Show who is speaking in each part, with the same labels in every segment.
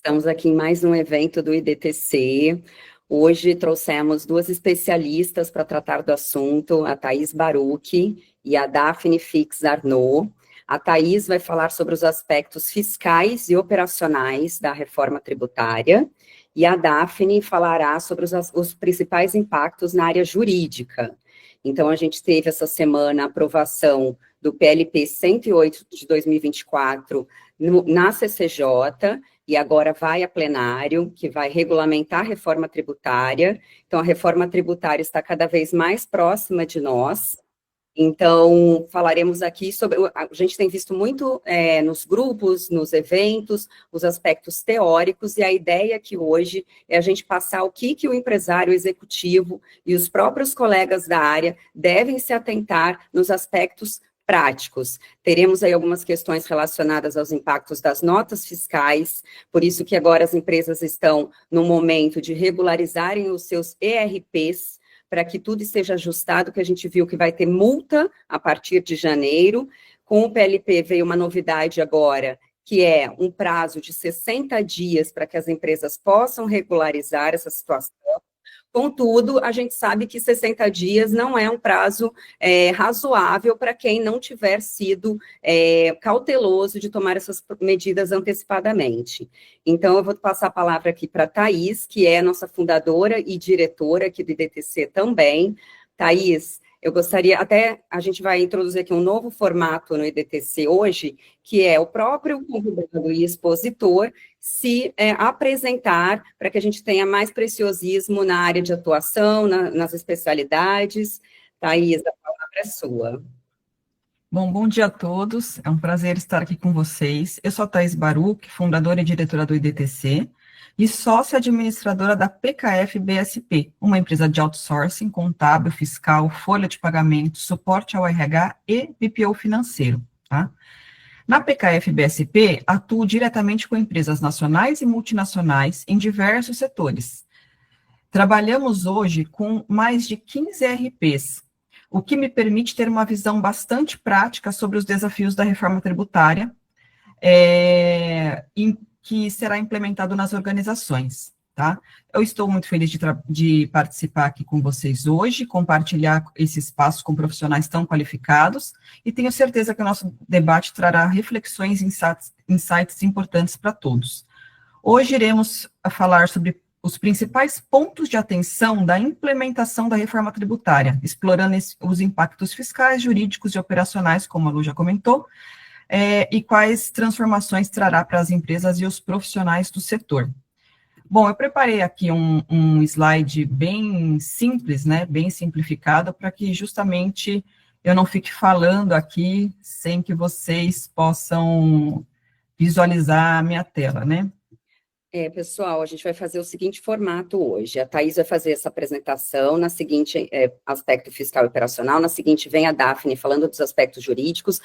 Speaker 1: Estamos aqui em mais um evento do IDTC. Hoje trouxemos duas especialistas para tratar do assunto, a Thaís Baruch e a Daphne Fix Arnaud. A Thaís vai falar sobre os aspectos fiscais e operacionais da reforma tributária, e a Daphne falará sobre os principais impactos na área jurídica. Então, a gente teve essa semana a aprovação do PLP 108 de 2024 na CCJ, e agora vai a plenário, que vai regulamentar a reforma tributária. Então, a reforma tributária está cada vez mais próxima de nós. Então, falaremos aqui sobre... A gente tem visto muito nos grupos, nos eventos, os aspectos teóricos, e a ideia aqui hoje é a gente passar o que o empresário executivo e os próprios colegas da área devem se atentar nos aspectos práticos. Teremos aí algumas questões relacionadas aos impactos das notas fiscais, por isso que agora as empresas estão no momento de regularizarem os seus ERPs, para que tudo esteja ajustado, que a gente viu que vai ter multa a partir de janeiro. Com o PLP veio uma novidade agora, que é um prazo de 60 dias para que as empresas possam regularizar essa situação. Contudo, a gente sabe que 60 dias não é um prazo razoável para quem não tiver sido cauteloso de tomar essas medidas antecipadamente. Então, eu vou passar a palavra aqui para a Thaís, que é nossa fundadora e diretora aqui do IDTC também. Thaís, eu gostaria, até a gente vai introduzir aqui um novo formato no IDTC hoje, que é o próprio convidado e expositor se apresentar para que a gente tenha mais preciosismo na área de atuação, nas especialidades. Thaís, a palavra é sua.
Speaker 2: Bom dia a todos, é um prazer estar aqui com vocês. Eu sou a Thaís Baruch, fundadora e diretora do IDTC, e sócia administradora da PKF-BSP, uma empresa de outsourcing, contábil, fiscal, folha de pagamento, suporte ao RH e BPO financeiro, tá? Na PKF-BSP, atuo diretamente com empresas nacionais e multinacionais em diversos setores. Trabalhamos hoje com mais de 15 ERPs, o que me permite ter uma visão bastante prática sobre os desafios da reforma tributária, que será implementado nas organizações, tá? Eu estou muito feliz de participar aqui com vocês hoje, compartilhar esse espaço com profissionais tão qualificados, e tenho certeza que o nosso debate trará reflexões e insights importantes para todos. Hoje iremos falar sobre os principais pontos de atenção da implementação da reforma tributária, explorando os impactos fiscais, jurídicos e operacionais, como a Lu já comentou, e quais transformações trará para as empresas e os profissionais do setor. Bom, eu preparei aqui um slide bem simples, né, bem simplificado, para que justamente eu não fique falando aqui sem que vocês possam visualizar a minha tela, né?
Speaker 1: Pessoal, a gente vai fazer o seguinte formato hoje. A Thaís vai fazer essa apresentação, na seguinte, aspecto fiscal e operacional, na seguinte vem a Daphne falando dos aspectos jurídicos.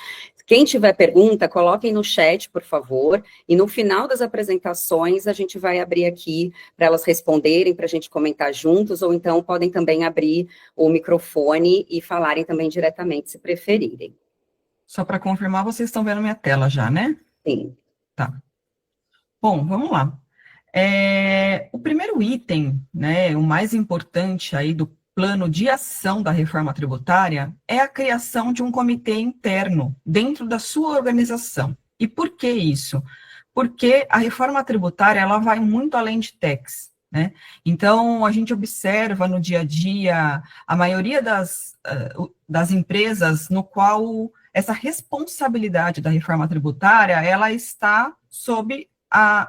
Speaker 1: Quem tiver pergunta, coloquem no chat, por favor, e no final das apresentações a gente vai abrir aqui para elas responderem, para a gente comentar juntos, ou então podem também abrir o microfone e falarem também diretamente, se preferirem.
Speaker 2: Só para confirmar, vocês estão vendo minha tela já, né?
Speaker 1: Sim.
Speaker 2: Tá. Bom, vamos lá. O primeiro item, né, o mais importante aí do plano de ação da reforma tributária é a criação de um comitê interno dentro da sua organização. E por que isso? Porque a reforma tributária, ela vai muito além de tax, né? Então, a gente observa no dia a dia a maioria das empresas no qual essa responsabilidade da reforma tributária, ela está sob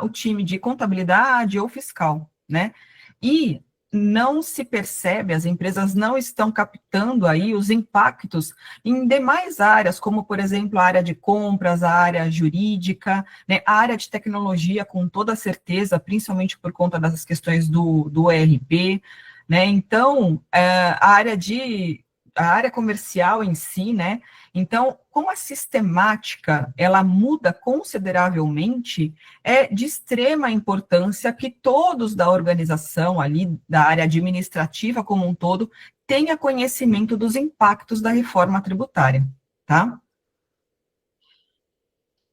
Speaker 2: o time de contabilidade ou fiscal, né? E não se percebe, as empresas não estão captando aí os impactos em demais áreas, como, por exemplo, a área de compras, a área jurídica, né, a área de tecnologia, com toda certeza, principalmente por conta das questões do ERP, né? Então, a área comercial em si, né? Então, como a sistemática, ela muda consideravelmente, é de extrema importância que todos da organização ali, da área administrativa como um todo, tenha conhecimento dos impactos da reforma tributária, tá?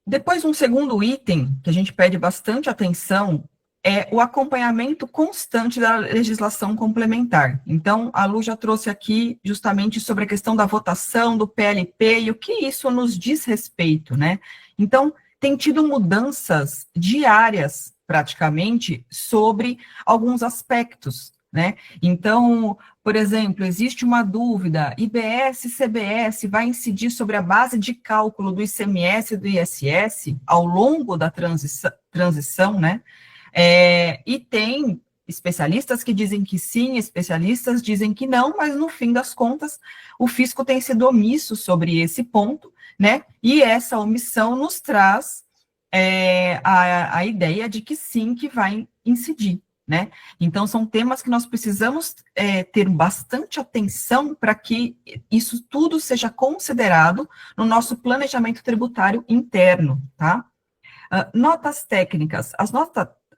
Speaker 2: Depois, um segundo item que a gente pede bastante atenção é o acompanhamento constante da legislação complementar. Então, a Lu já trouxe aqui justamente sobre a questão da votação do PLP e o que isso nos diz respeito, né? Então, tem tido mudanças diárias, praticamente, sobre alguns aspectos, né? Então, por exemplo, existe uma dúvida, IBS e CBS vai incidir sobre a base de cálculo do ICMS e do ISS ao longo da transição, né? E tem especialistas que dizem que sim, especialistas dizem que não, mas no fim das contas, o fisco tem sido omisso sobre esse ponto, né? E essa omissão nos traz a ideia de que sim, que vai incidir, né? Então, são temas que nós precisamos ter bastante atenção para que isso tudo seja considerado no nosso planejamento tributário interno, tá? Notas técnicas.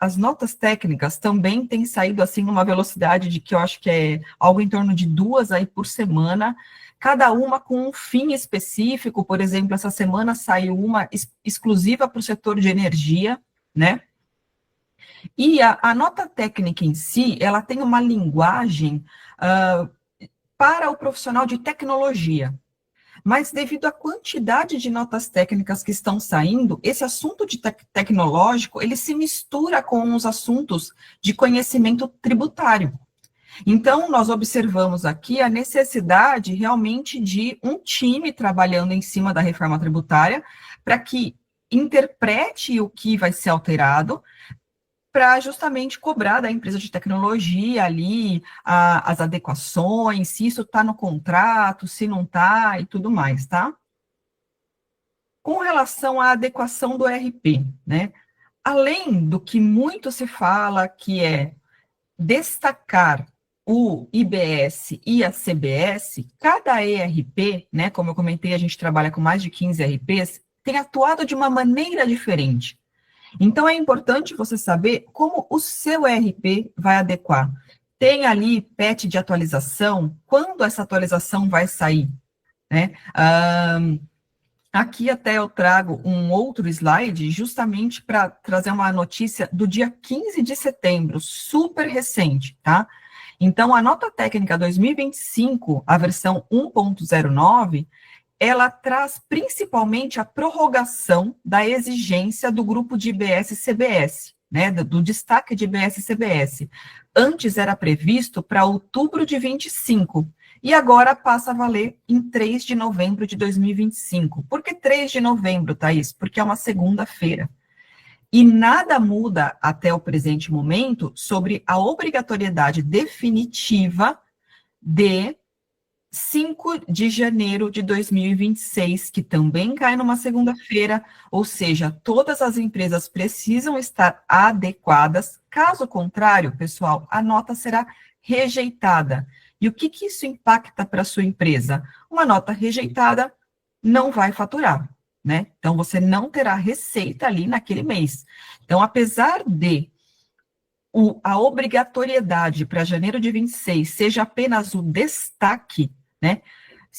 Speaker 2: As notas técnicas também têm saído, assim, numa velocidade de que eu acho que é algo em torno de 2 aí por semana, cada uma com um fim específico. Por exemplo, essa semana saiu uma exclusiva para o setor de energia, né? E a nota técnica em si, ela tem uma linguagem para o profissional de tecnologia. Mas devido à quantidade de notas técnicas que estão saindo, esse assunto de tecnológico, ele se mistura com os assuntos de conhecimento tributário. Então, nós observamos aqui a necessidade realmente de um time trabalhando em cima da reforma tributária para que interprete o que vai ser alterado, para justamente cobrar da empresa de tecnologia ali as adequações, se isso está no contrato, se não está e tudo mais, tá? Com relação à adequação do RP, né? Além do que muito se fala, que é destacar o IBS e a CBS, cada ERP, né, como eu comentei, a gente trabalha com mais de 15 ERPs, tem atuado de uma maneira diferente. Então, é importante você saber como o seu ERP vai adequar. Tem ali patch de atualização, quando essa atualização vai sair, né? Aqui até eu trago um outro slide, justamente para trazer uma notícia do dia 15 de setembro, super recente, tá? Então, a nota técnica 2025, a versão 1.09, ela traz principalmente a prorrogação da exigência do grupo de IBS e CBS, né, do destaque de IBS e CBS. Antes era previsto para outubro de 25, e agora passa a valer em 3 de novembro de 2025. Por que 3 de novembro, Thaís? Porque é uma segunda-feira. E nada muda até o presente momento sobre a obrigatoriedade definitiva de 5 de janeiro de 2026, que também cai numa segunda-feira, ou seja, todas as empresas precisam estar adequadas, caso contrário, pessoal, a nota será rejeitada. E o que isso impacta para a sua empresa? Uma nota rejeitada não vai faturar, né? Então, você não terá receita ali naquele mês. Então, apesar de a obrigatoriedade para janeiro de 26 seja apenas o destaque, né?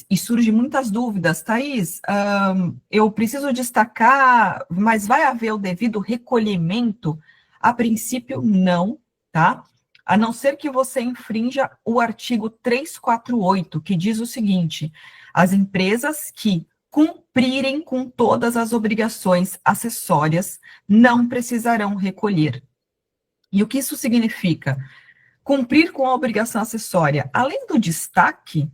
Speaker 2: E surgem muitas dúvidas, Thaís, eu preciso destacar, mas vai haver o devido recolhimento? A princípio, não, tá? A não ser que você infrinja o artigo 348, que diz o seguinte: as empresas que cumprirem com todas as obrigações acessórias não precisarão recolher. E o que isso significa? Cumprir com a obrigação acessória, além do destaque,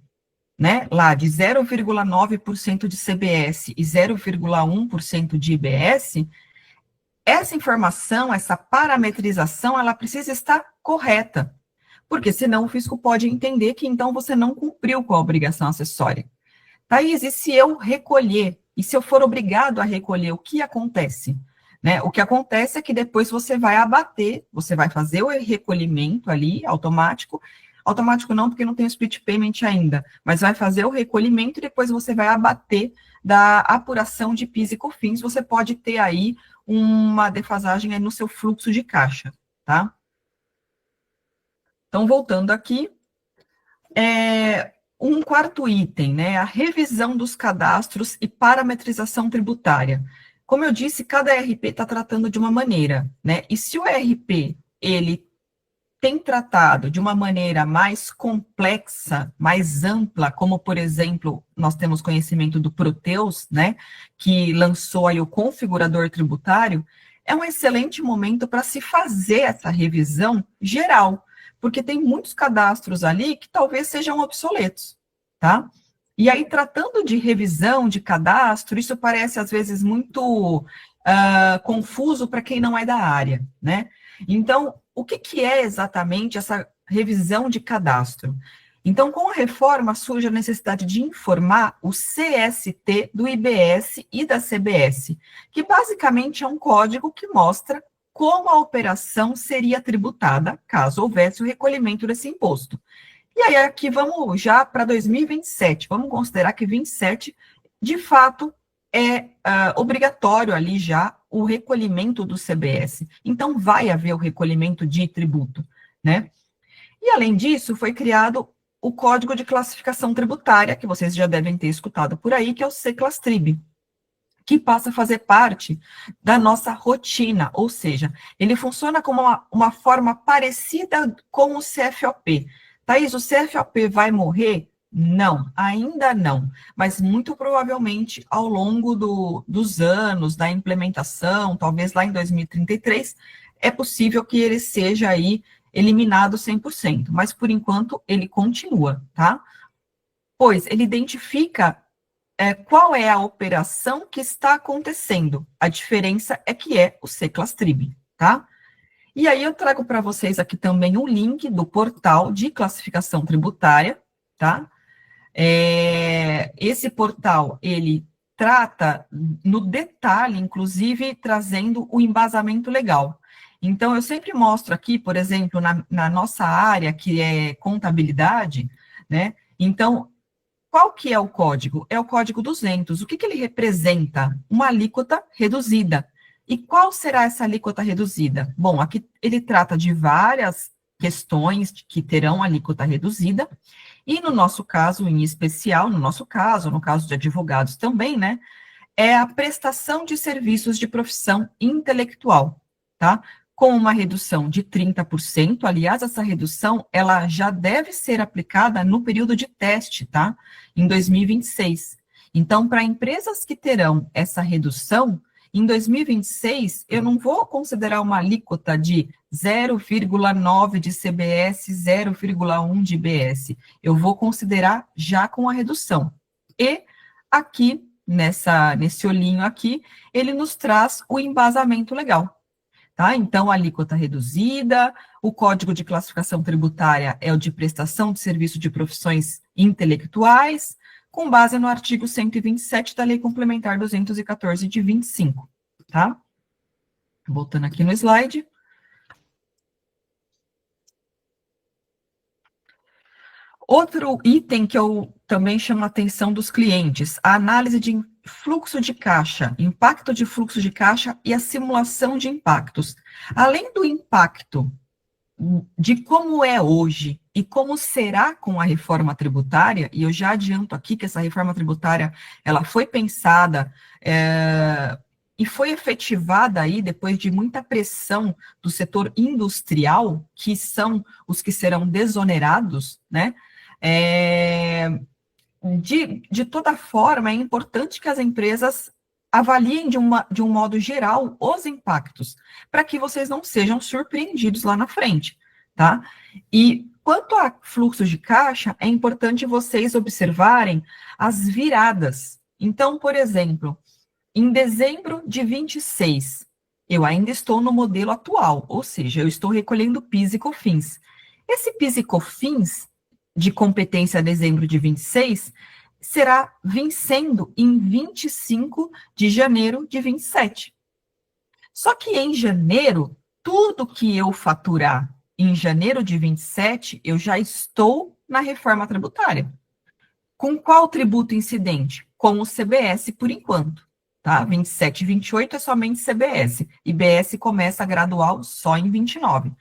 Speaker 2: né, lá de 0,9% de CBS e 0,1% de IBS, essa informação, essa parametrização, ela precisa estar correta, porque senão o fisco pode entender que então você não cumpriu com a obrigação acessória. Thaís, e se eu recolher, e se eu for obrigado a recolher, o que acontece? Né? O que acontece é que depois você vai abater, você vai fazer o recolhimento ali, automático não, porque não tem o split payment ainda, mas vai fazer o recolhimento e depois você vai abater da apuração de PIS e COFINS, você pode ter aí uma defasagem aí no seu fluxo de caixa, tá? Então, voltando aqui, um quarto item, né, a revisão dos cadastros e parametrização tributária. como eu disse, cada ERP está tratando de uma maneira, né? E se o ERP, ele tem tratado de uma maneira mais complexa, mais ampla, como, por exemplo, nós temos conhecimento do Proteus, né, que lançou aí o configurador tributário, é um excelente momento para se fazer essa revisão geral, porque tem muitos cadastros ali que talvez sejam obsoletos, tá? E aí, tratando de revisão de cadastro, isso parece, às vezes, muito confuso para quem não é da área, né? Então, o que é exatamente essa revisão de cadastro? Então, com a reforma, surge a necessidade de informar o CST do IBS e da CBS, que basicamente é um código que mostra como a operação seria tributada, caso houvesse o recolhimento desse imposto. E aí, aqui vamos já para 2027, vamos considerar que 27, de fato, é obrigatório ali já o recolhimento do CBS. Então, vai haver o recolhimento de tributo, né? E, além disso, foi criado o Código de Classificação Tributária, que vocês já devem ter escutado por aí, que é o C-Clastrib, que passa a fazer parte da nossa rotina, ou seja, ele funciona como uma forma parecida com o CFOP. Thaís, o CFOP vai morrer? Não, ainda não, mas muito provavelmente ao longo dos anos da implementação, talvez lá em 2033, é possível que ele seja aí eliminado 100%, mas por enquanto ele continua, tá? Pois ele identifica qual é a operação que está acontecendo. A diferença é que é o C-Clastrib, tá? E aí eu trago para vocês aqui também um link do portal de classificação tributária, tá? Esse portal, ele trata no detalhe, inclusive, trazendo o embasamento legal. Então, eu sempre mostro aqui, por exemplo, na nossa área, que é contabilidade, né? Então, qual que é o código? É o código 200. O que ele representa? Uma alíquota reduzida. E qual será essa alíquota reduzida? Bom, aqui ele trata de várias questões que terão alíquota reduzida, e no nosso caso, em especial, no nosso caso, no caso de advogados também, né, é a prestação de serviços de profissão intelectual, tá? Com uma redução de 30%, aliás, essa redução, ela já deve ser aplicada no período de teste, tá? Em 2026. Então, para empresas que terão essa redução, em 2026, eu não vou considerar uma alíquota de 0,9 de CBS, 0,1 de IBS. Eu vou considerar já com a redução. E aqui, nesse olhinho aqui, ele nos traz o embasamento legal. Tá? Então, a alíquota reduzida, o Código de Classificação Tributária é o de prestação de serviço de profissões intelectuais, com base no artigo 127 da Lei Complementar 214 de 25, tá? Voltando aqui no slide. Outro item que eu também chamo a atenção dos clientes, a análise de fluxo de caixa, impacto de fluxo de caixa e a simulação de impactos. Além do impacto de como é hoje e como será com a reforma tributária, e eu já adianto aqui que essa reforma tributária, ela foi pensada e foi efetivada aí depois de muita pressão do setor industrial, que são os que serão desonerados, né? De toda forma, é importante que as empresas avaliem de um modo geral os impactos, para que vocês não sejam surpreendidos lá na frente, tá? E quanto a fluxos de caixa, é importante vocês observarem as viradas. Então, por exemplo, em dezembro de 26, eu ainda estou no modelo atual, ou seja, eu estou recolhendo PIS e COFINS. Esse PIS e COFINS de competência a dezembro de 26 será vencendo em 25 de janeiro de 27. Só que em janeiro, tudo que eu faturar em janeiro de 27, eu já estou na reforma tributária. Com qual tributo incidente? Com o CBS por enquanto, tá? 27 e 28 é somente CBS. IBS começa a gradual só em 29.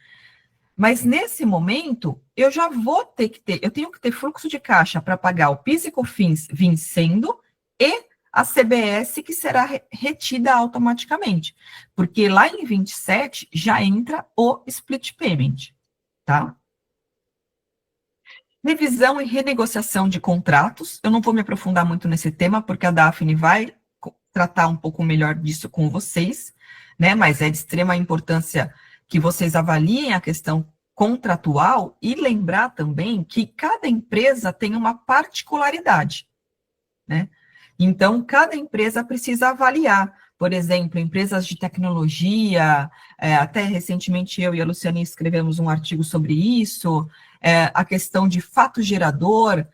Speaker 2: Mas nesse momento, eu já vou ter que ter, eu tenho que ter fluxo de caixa para pagar o PIS e COFINS vencendo e a CBS que será retida automaticamente, porque lá em 27 já entra o split payment, tá? Revisão e renegociação de contratos. Eu não vou me aprofundar muito nesse tema, porque a Daphne vai tratar um pouco melhor disso com vocês, né? Mas é de extrema importância que vocês avaliem a questão contratual e lembrar também que cada empresa tem uma particularidade, né? Então, cada empresa precisa avaliar. Por exemplo, empresas de tecnologia, até recentemente eu e a Luciane escrevemos um artigo sobre isso, a questão de fato gerador,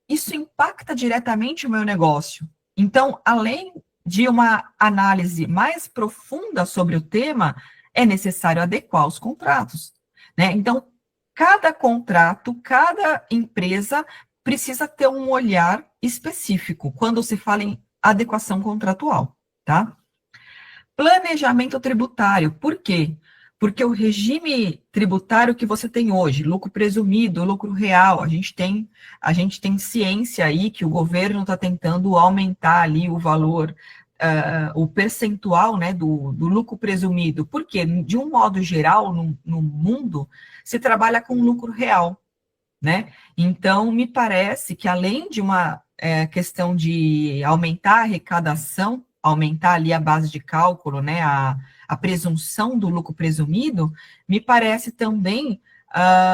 Speaker 2: isso impacta diretamente o meu negócio. Então, além de uma análise mais profunda sobre o tema, é necessário adequar os contratos, né? Então, cada contrato, cada empresa precisa ter um olhar específico quando se fala em adequação contratual, tá? Planejamento tributário, por quê? Porque o regime tributário que você tem hoje, lucro presumido, lucro real, a gente tem ciência aí que o governo está tentando aumentar ali o valor, o percentual, né, do lucro presumido, porque, de um modo geral, no mundo, se trabalha com lucro real, né? Então, me parece que além de uma questão de aumentar a arrecadação, aumentar ali a base de cálculo, né, a presunção do lucro presumido, me parece também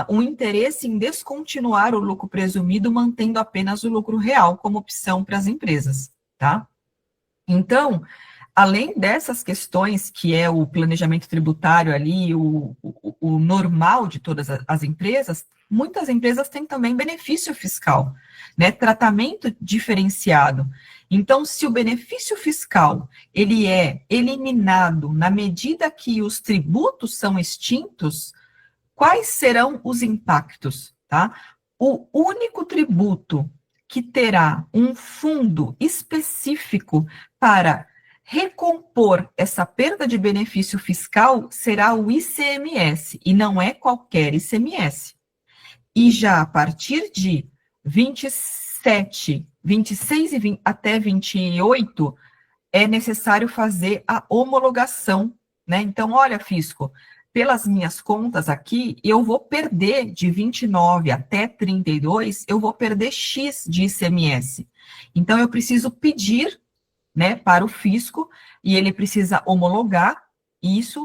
Speaker 2: um interesse em descontinuar o lucro presumido, mantendo apenas o lucro real como opção para as empresas, tá? Então, além dessas questões, que é o planejamento tributário ali, o normal de todas as empresas, muitas empresas têm também benefício fiscal, né? Tratamento diferenciado. Então, se o benefício fiscal ele é eliminado na medida que os tributos são extintos, quais serão os impactos, tá? O único tributo que terá um fundo específico para recompor essa perda de benefício fiscal será o ICMS, e não é qualquer ICMS. E já a partir de 27, 26 e 20, até 28, é necessário fazer a homologação, né? Então, olha, fisco, pelas minhas contas aqui, eu vou perder de 29 até 32, eu vou perder X de ICMS. Então, eu preciso pedir, né, para o fisco, e ele precisa homologar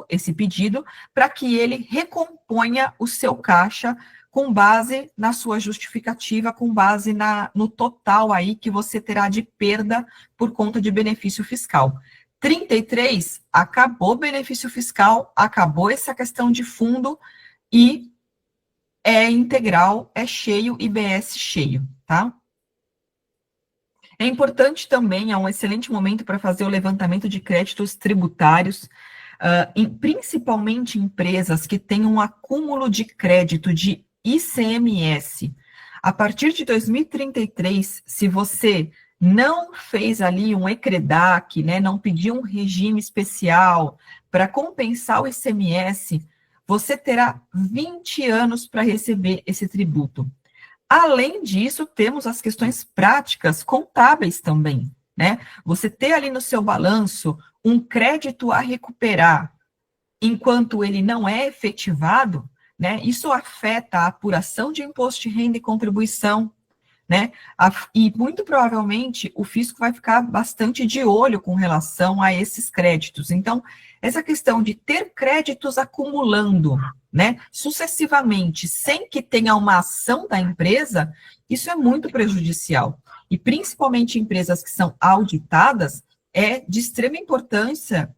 Speaker 2: esse pedido, para que ele recomponha o seu caixa com base na sua justificativa, com base no total aí que você terá de perda por conta de benefício fiscal. 33, acabou benefício fiscal, acabou essa questão de fundo e é integral, é cheio, IBS cheio, tá? É importante também, é um excelente momento para fazer o levantamento de créditos tributários, principalmente empresas que têm um acúmulo de crédito de ICMS. A partir de 2033, se você não fez ali um ECREDAC, né, não pediu um regime especial para compensar o ICMS, você terá 20 anos para receber esse tributo. Além disso, temos as questões práticas contábeis também, né? Você ter ali no seu balanço um crédito a recuperar enquanto ele não é efetivado, né? Isso afeta a apuração de imposto de renda e contribuição, né? E muito provavelmente o fisco vai ficar bastante de olho com relação a esses créditos. Então, essa questão de ter créditos acumulando, né, sucessivamente, sem que tenha uma ação da empresa, isso é muito prejudicial. E principalmente empresas que são auditadas, é de extrema importância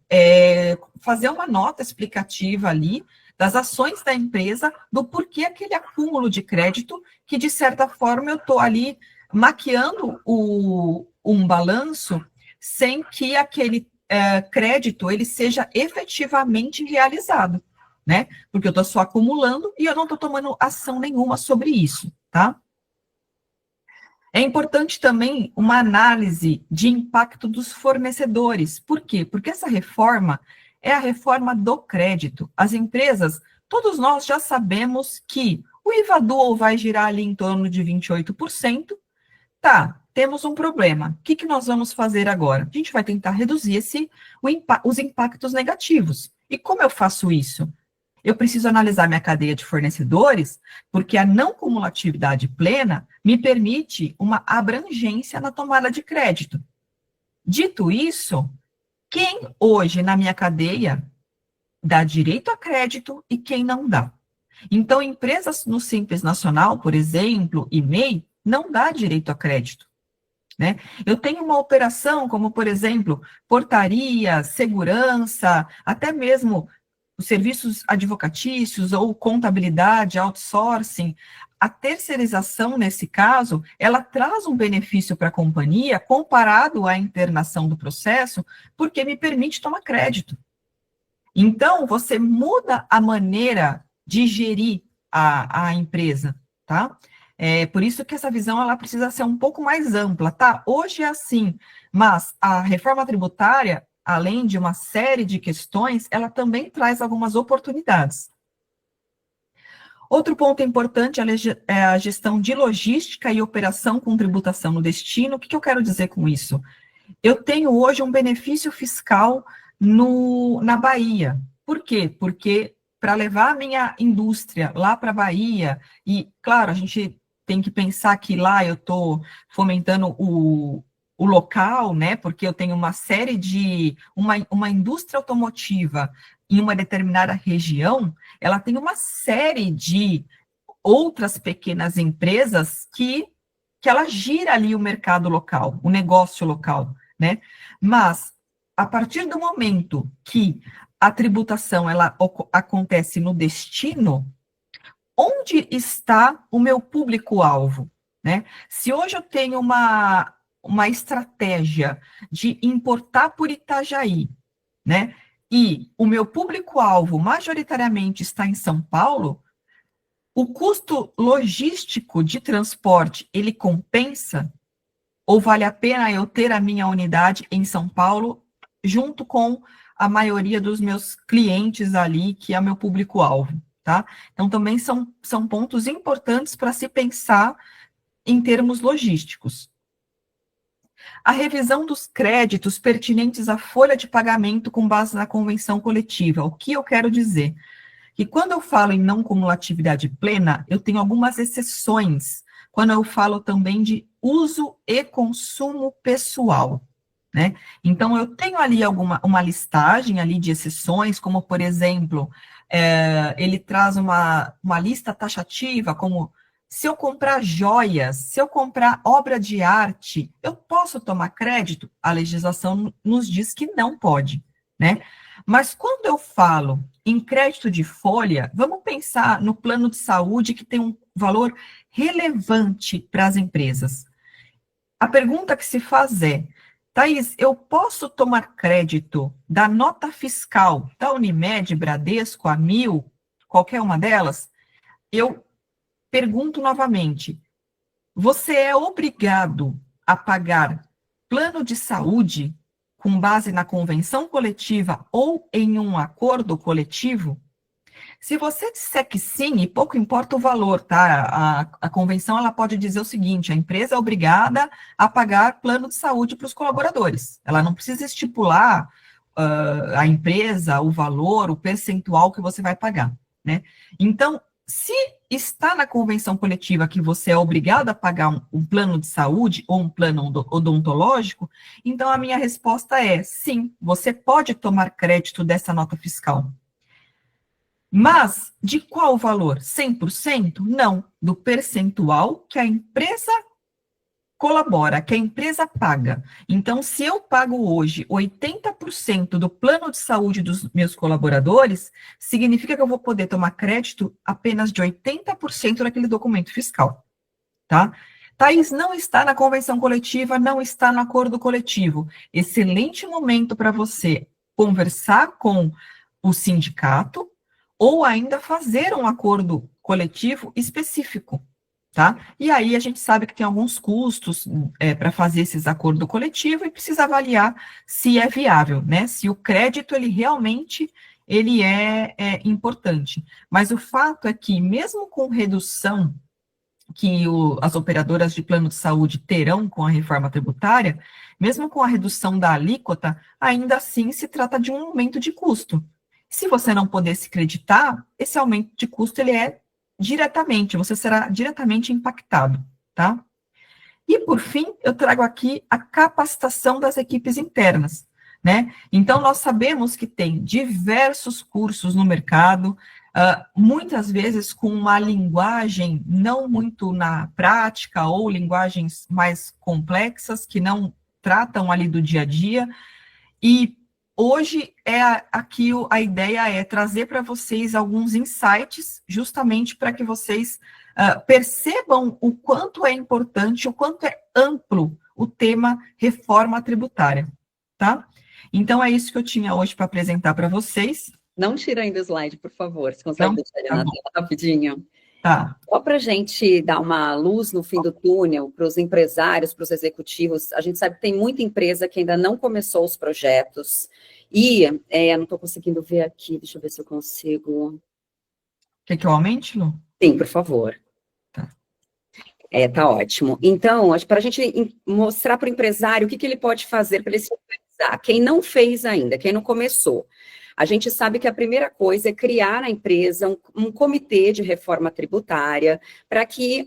Speaker 2: fazer uma nota explicativa ali das ações da empresa, do porquê aquele acúmulo de crédito, que de certa forma eu estou ali maquiando um balanço sem que aquele crédito ele seja efetivamente realizado, né? Porque eu estou só acumulando e eu não estou tomando ação nenhuma sobre isso, tá? É importante também uma análise de impacto dos fornecedores. Por quê? Porque essa reforma é a reforma do crédito. As empresas, todos nós já sabemos que o IVA Dual vai girar ali em torno de 28%. Tá, temos um problema. O que nós vamos fazer agora? A gente vai tentar reduzir os impactos negativos. E como eu faço isso? Eu preciso analisar minha cadeia de fornecedores, porque a não cumulatividade plena me permite uma abrangência na tomada de crédito. Dito isso, quem hoje na minha cadeia dá direito a crédito e quem não dá? Então, empresas no Simples Nacional, por exemplo, e MEI, não dá direito a crédito, né? Eu tenho uma operação como, por exemplo, portaria, segurança, até mesmo os serviços advocatícios ou contabilidade, outsourcing. A terceirização, nesse caso, ela traz um benefício para a companhia comparado à internação do processo, porque me permite tomar crédito. Então, você muda a maneira de gerir a empresa, tá? Por isso que essa visão, ela precisa ser um pouco mais ampla, tá? Hoje é assim, mas a reforma tributária, além de uma série de questões, ela também traz algumas oportunidades. Outro ponto importante é a gestão de logística e operação com tributação no destino. O que eu quero dizer com isso? Eu tenho hoje um benefício fiscal na Bahia. Por quê? Porque para levar a minha indústria lá para a Bahia, e, claro, a gente tem que pensar que lá eu estou fomentando o local, né? Porque eu tenho uma série de... Uma indústria automotiva em uma determinada região, ela tem uma série de outras pequenas empresas que ela gira ali o mercado local, o negócio local, né? Mas, a partir do momento que a tributação ela acontece no destino, onde está o meu público-alvo, né? Se hoje eu tenho uma estratégia de importar por Itajaí, né? E o meu público-alvo majoritariamente está em São Paulo, o custo logístico de transporte, ele compensa? Ou vale a pena eu ter a minha unidade em São Paulo, junto com a maioria dos meus clientes ali, que é meu público-alvo, tá? Então, também são pontos importantes para se pensar em termos logísticos. A revisão dos créditos pertinentes à folha de pagamento com base na convenção coletiva. O que eu quero dizer? Que quando eu falo em não cumulatividade plena, eu tenho algumas exceções, quando eu falo também de uso e consumo pessoal, né? Então, eu tenho ali uma listagem ali de exceções, como, por exemplo, ele traz uma lista taxativa, como se eu comprar joias, se eu comprar obra de arte, eu posso tomar crédito? A legislação nos diz que não pode, né? Mas quando eu falo em crédito de folha, vamos pensar no plano de saúde que tem um valor relevante para as empresas. A pergunta que se faz é, Thaís, eu posso tomar crédito da nota fiscal da Unimed, Bradesco, Amil, qualquer uma delas? Eu pergunto novamente, você é obrigado a pagar plano de saúde com base na convenção coletiva ou em um acordo coletivo? Se você disser que sim, e pouco importa o valor, tá? A convenção ela pode dizer o seguinte: a empresa é obrigada a pagar plano de saúde para os colaboradores. Ela não precisa estipular a empresa, o valor, o percentual que você vai pagar, né? Então, se está na convenção coletiva que você é obrigado a pagar um plano de saúde ou um plano odontológico, então a minha resposta é sim, você pode tomar crédito dessa nota fiscal. Mas de qual valor? 100%? Não, do percentual que a empresa colabora, que a empresa paga. Então, se eu pago hoje 80% do plano de saúde dos meus colaboradores, significa que eu vou poder tomar crédito apenas de 80% daquele documento fiscal, tá? Thaís, não está na convenção coletiva, não está no acordo coletivo. Excelente momento para você conversar com o sindicato ou ainda fazer um acordo coletivo específico, tá? E aí a gente sabe que tem alguns custos para fazer esses acordos coletivos e precisa avaliar se é viável, né? Se o crédito, ele realmente ele é importante. Mas o fato é que, mesmo com redução as operadoras de plano de saúde terão com a reforma tributária, mesmo com a redução da alíquota, ainda assim se trata de um aumento de custo. Se você não poder se creditar, esse aumento de custo ele é diretamente, você será diretamente impactado, tá? E, por fim, eu trago aqui a capacitação das equipes internas, né? Então, nós sabemos que tem diversos cursos no mercado, muitas vezes com uma linguagem não muito na prática ou linguagens mais complexas que não tratam ali do dia a dia. E hoje aqui a ideia é trazer para vocês alguns insights, justamente para que vocês percebam o quanto é importante, o quanto é amplo o tema reforma tributária, tá? Então, é isso que eu tinha hoje para apresentar para vocês.
Speaker 1: Não tira ainda o slide, por favor. Você consegue
Speaker 2: Não?
Speaker 1: deixar ele
Speaker 2: Tá
Speaker 1: na
Speaker 2: bom.
Speaker 1: tela rapidinho?
Speaker 2: Tá.
Speaker 1: Só para a gente dar uma luz no fim do túnel, para os empresários, para os executivos, a gente sabe que tem muita empresa que ainda não começou os projetos, e não estou conseguindo ver aqui, deixa eu ver se eu consigo.
Speaker 2: Quer que eu aumente, Lu?
Speaker 1: Sim, por favor.
Speaker 2: Tá.
Speaker 1: Tá ótimo. Então, para a gente mostrar para o empresário o que ele pode fazer para ele se organizar. Quem não fez ainda, quem não começou. A gente sabe que a primeira coisa é criar na empresa um comitê de reforma tributária para que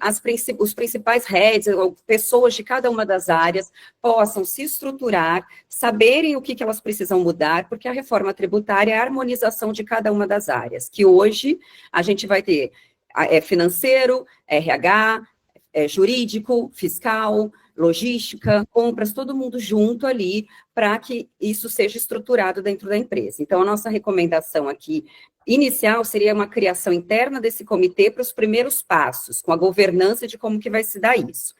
Speaker 1: os principais heads, ou pessoas de cada uma das áreas, possam se estruturar, saberem o que elas precisam mudar, porque a reforma tributária é a harmonização de cada uma das áreas, que hoje a gente vai ter financeiro, RH, jurídico, fiscal, logística, compras, todo mundo junto ali para que isso seja estruturado dentro da empresa. Então, a nossa recomendação aqui inicial seria uma criação interna desse comitê para os primeiros passos, com a governança de como que vai se dar isso.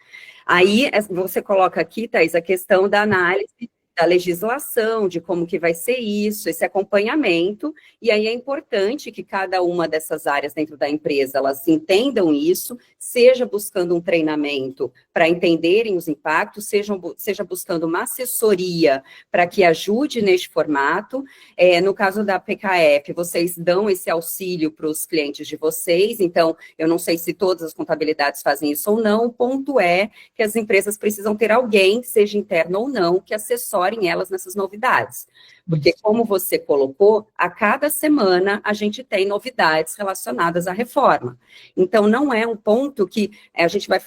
Speaker 1: Aí, você coloca aqui, Thaís, a questão da análise da legislação, de como que vai ser isso, esse acompanhamento, e aí é importante que cada uma dessas áreas dentro da empresa, elas entendam isso, seja buscando um treinamento para entenderem os impactos, seja buscando uma assessoria para que ajude neste formato. No caso da PKF, vocês dão esse auxílio para os clientes de vocês, então, eu não sei se todas as contabilidades fazem isso ou não, o ponto é que as empresas precisam ter alguém, seja interno ou não, que assessore elas nessas novidades. Porque, como você colocou, a cada semana a gente tem novidades relacionadas à reforma. Então, não é um ponto que a gente vai...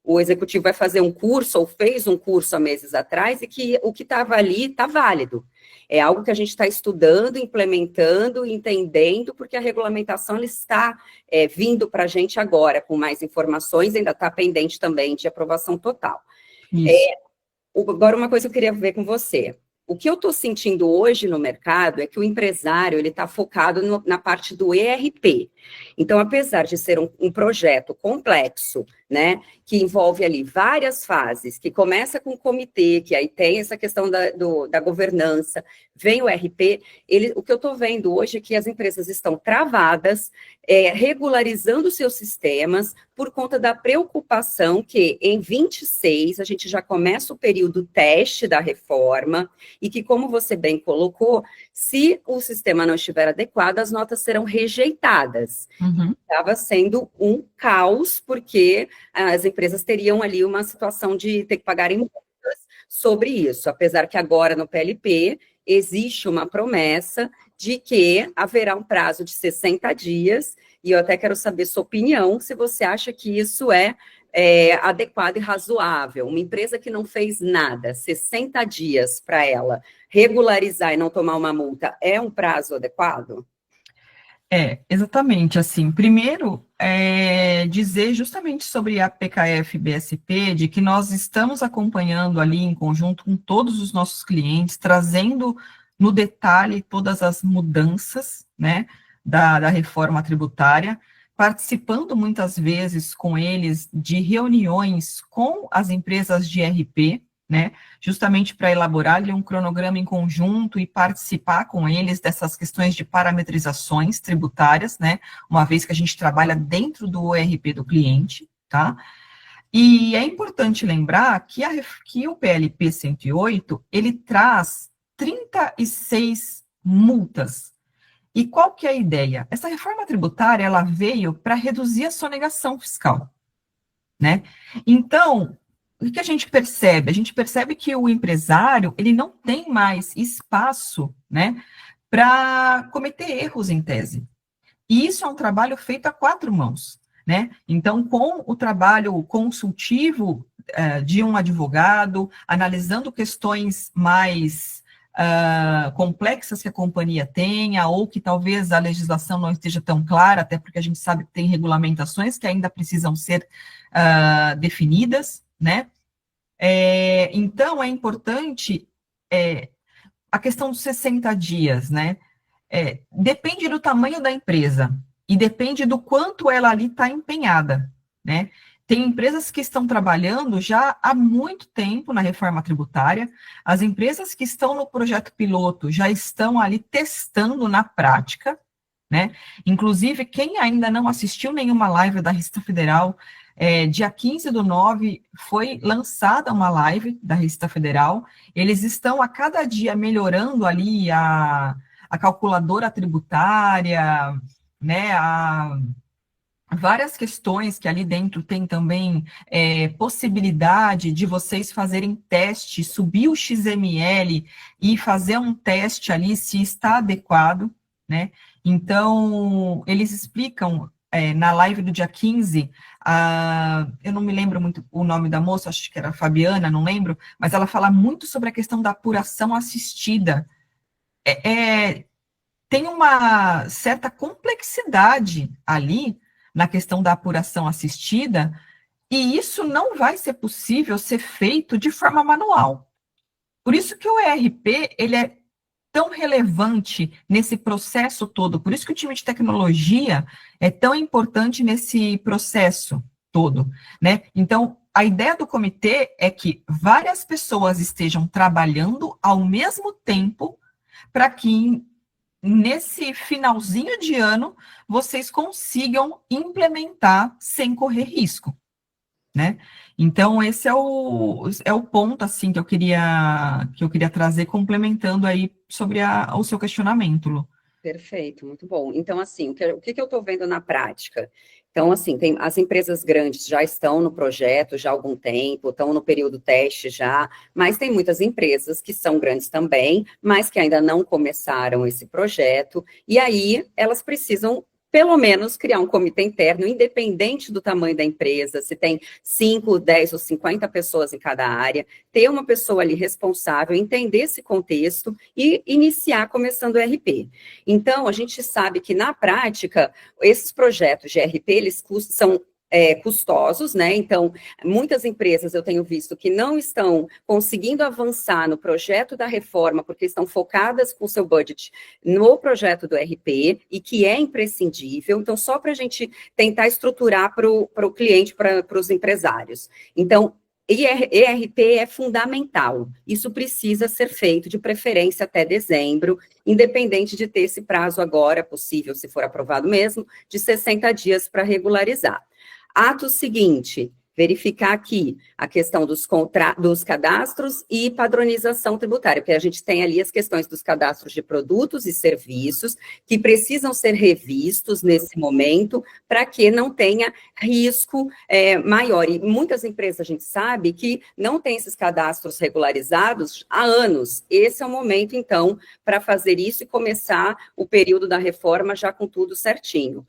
Speaker 1: O executivo vai fazer um curso, ou fez um curso há meses atrás, e que o que estava ali está válido. É algo que a gente está estudando, implementando, entendendo, porque a regulamentação ela está vindo para a gente agora, com mais informações, ainda está pendente também de aprovação total. Agora, uma coisa que eu queria ver com você. O que eu estou sentindo hoje no mercado é que o empresário ele está focado na parte do ERP. Então, apesar de ser um projeto complexo, né, que envolve ali várias fases, que começa com o comitê, que aí tem essa questão da governança, vem o ERP, o que eu estou vendo hoje é que as empresas estão travadas, regularizando seus sistemas, por conta da preocupação que em 26 a gente já começa o período teste da reforma, e que, como você bem colocou, se o sistema não estiver adequado, as notas serão rejeitadas. Estava sendo um caos, porque as empresas teriam ali uma situação de ter que pagar multas sobre isso, apesar que agora no PLP existe uma promessa de que haverá um prazo de 60 dias, e eu até quero saber sua opinião, se você acha que isso é adequado e razoável. Uma empresa que não fez nada, 60 dias para ela regularizar e não tomar uma multa, é um prazo adequado?
Speaker 2: Exatamente, assim, primeiro, dizer justamente sobre a PKF-BSP, de que nós estamos acompanhando ali em conjunto com todos os nossos clientes, trazendo no detalhe todas as mudanças, né, da reforma tributária, participando muitas vezes com eles de reuniões com as empresas de RP, né, justamente para elaborar ali um cronograma em conjunto e participar com eles dessas questões de parametrizações tributárias, né, uma vez que a gente trabalha dentro do ERP do cliente, tá? E é importante lembrar que o PLP 108, ele traz 36 multas. E qual que é a ideia? Essa reforma tributária, ela veio para reduzir a sonegação fiscal, né? Então, o que a gente percebe? A gente percebe que o empresário, ele não tem mais espaço, né, para cometer erros em tese. E isso é um trabalho feito a quatro mãos, né? Então, com o trabalho consultivo de um advogado, analisando questões mais complexas que a companhia tenha, ou que talvez a legislação não esteja tão clara, até porque a gente sabe que tem regulamentações que ainda precisam ser definidas, né? Então, é importante a questão dos 60 dias, né? Depende do tamanho da empresa e depende do quanto ela ali está empenhada, né? Tem empresas que estão trabalhando já há muito tempo na reforma tributária, as empresas que estão no projeto piloto já estão ali testando na prática, né? Inclusive, quem ainda não assistiu nenhuma live da Receita Federal, dia 15/9 foi lançada uma live da Receita Federal, eles estão a cada dia melhorando ali a calculadora tributária, né, várias questões que ali dentro tem também possibilidade de vocês fazerem teste, subir o XML e fazer um teste ali se está adequado, né? Então, eles explicam na live do dia 15, eu não me lembro muito o nome da moça, acho que era Fabiana, não lembro, mas ela fala muito sobre a questão da apuração assistida. Tem uma certa complexidade ali na questão da apuração assistida, e isso não vai ser possível ser feito de forma manual. Por isso que o ERP, ele é tão relevante nesse processo todo, por isso que o time de tecnologia é tão importante nesse processo todo, né? Então, a ideia do comitê é que várias pessoas estejam trabalhando ao mesmo tempo para que nesse finalzinho de ano, vocês consigam implementar sem correr risco, né? Então, esse é o ponto, assim, que eu queria trazer, complementando aí sobre o seu questionamento, Lu.
Speaker 1: Perfeito, muito bom. Então, assim, o que eu estou vendo na prática? Então, assim, as empresas grandes já estão no projeto já há algum tempo, estão no período teste já, mas tem muitas empresas que são grandes também, mas que ainda não começaram esse projeto, e aí elas precisam pelo menos criar um comitê interno, independente do tamanho da empresa, se tem 5, 10 ou 50 pessoas em cada área, ter uma pessoa ali responsável, entender esse contexto e iniciar começando o RP. Então, a gente sabe que, na prática, esses projetos de RP, eles são custosos, né? Então, muitas empresas eu tenho visto que não estão conseguindo avançar no projeto da reforma porque estão focadas com o seu budget no projeto do RP e que é imprescindível. Então, só para a gente tentar estruturar para o cliente, para os empresários. Então, ERP é fundamental, isso precisa ser feito de preferência até dezembro, independente de ter esse prazo agora, possível, se for aprovado mesmo, de 60 dias para regularizar. Ato seguinte, verificar aqui a questão dos cadastros e padronização tributária, porque a gente tem ali as questões dos cadastros de produtos e serviços que precisam ser revistos nesse momento para que não tenha risco maior. E muitas empresas a gente sabe que não tem esses cadastros regularizados há anos. Esse é o momento, então, para fazer isso e começar o período da reforma já com tudo certinho.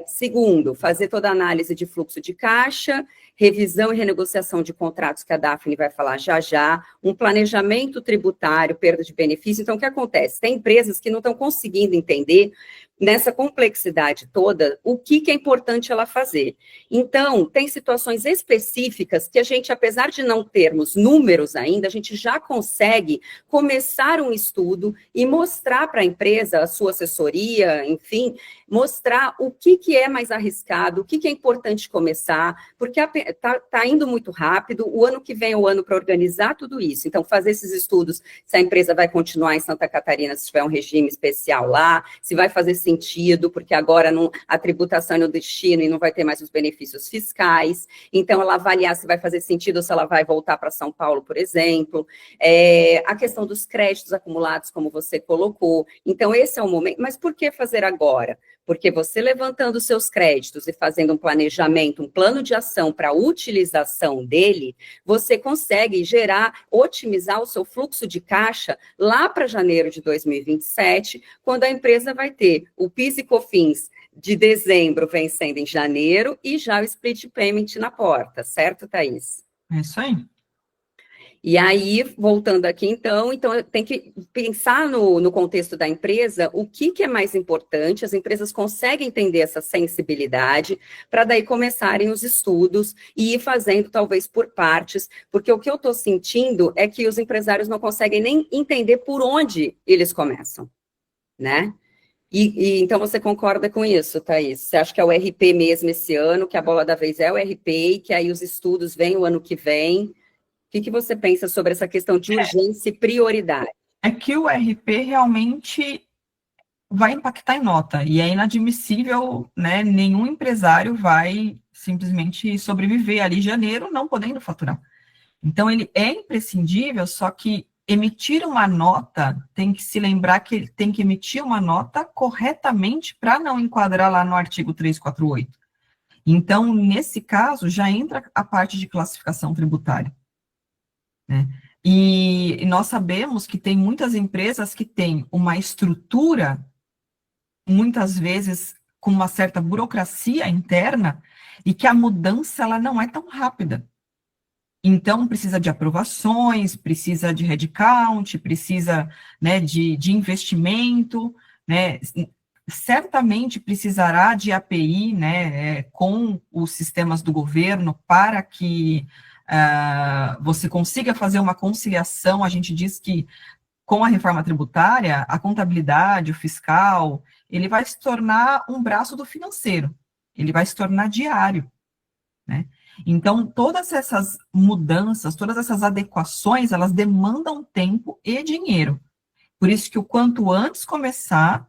Speaker 1: Segundo, fazer toda a análise de fluxo de caixa, revisão e renegociação de contratos, que a Daphne vai falar já, um planejamento tributário, perda de benefício. Então, o que acontece? Tem empresas que não estão conseguindo entender, nessa complexidade toda, o que é importante ela fazer. Então, tem situações específicas que a gente, apesar de não termos números ainda, a gente já consegue começar um estudo e mostrar para a empresa, a sua assessoria, enfim, mostrar o que é mais arriscado, o que é importante começar, porque está indo muito rápido, o ano que vem é o ano para organizar tudo isso. Então, fazer esses estudos, se a empresa vai continuar em Santa Catarina, se tiver um regime especial lá, se vai fazer sentido, porque agora a tributação é no destino e não vai ter mais os benefícios fiscais. Então, ela avaliar se vai fazer sentido ou se ela vai voltar para São Paulo, por exemplo. A questão dos créditos acumulados, como você colocou. Então, esse é o momento. Mas por que fazer agora? Porque você levantando seus créditos e fazendo um planejamento, um plano de ação para a utilização dele, você consegue gerar, otimizar o seu fluxo de caixa lá para janeiro de 2027, quando a empresa vai ter o PIS e COFINS de dezembro vencendo em janeiro e já o split payment na porta, certo, Thaís?
Speaker 2: É isso aí.
Speaker 1: E aí, voltando aqui, então tem que pensar no contexto da empresa o que é mais importante, as empresas conseguem entender essa sensibilidade para daí começarem os estudos e ir fazendo talvez por partes, porque o que eu estou sentindo é que os empresários não conseguem nem entender por onde eles começam, né? Então você concorda com isso, Thaís? Você acha que é o RP mesmo esse ano, que a bola da vez é o RP e que aí os estudos vêm o ano que vem? O que você pensa sobre essa questão de urgência e prioridade?
Speaker 2: É que o RP realmente vai impactar em nota, e é inadmissível, né? Nenhum empresário vai simplesmente sobreviver ali em janeiro não podendo faturar. Então, ele é imprescindível, só que emitir uma nota, tem que se lembrar que ele tem que emitir uma nota corretamente para não enquadrar lá no artigo 348. Então, nesse caso, já entra a parte de classificação tributária, né? E nós sabemos que tem muitas empresas que têm uma estrutura, muitas vezes com uma certa burocracia interna, e que a mudança ela não é tão rápida. Então, precisa de aprovações, precisa de headcount, precisa, né, de investimento, né, certamente precisará de API, né, com os sistemas do governo para que você consiga fazer uma conciliação. A gente diz que com a reforma tributária, a contabilidade, o fiscal, ele vai se tornar um braço do financeiro, ele vai se tornar diário, né? Então, todas essas mudanças, todas essas adequações, elas demandam tempo e dinheiro. Por isso que o quanto antes começar,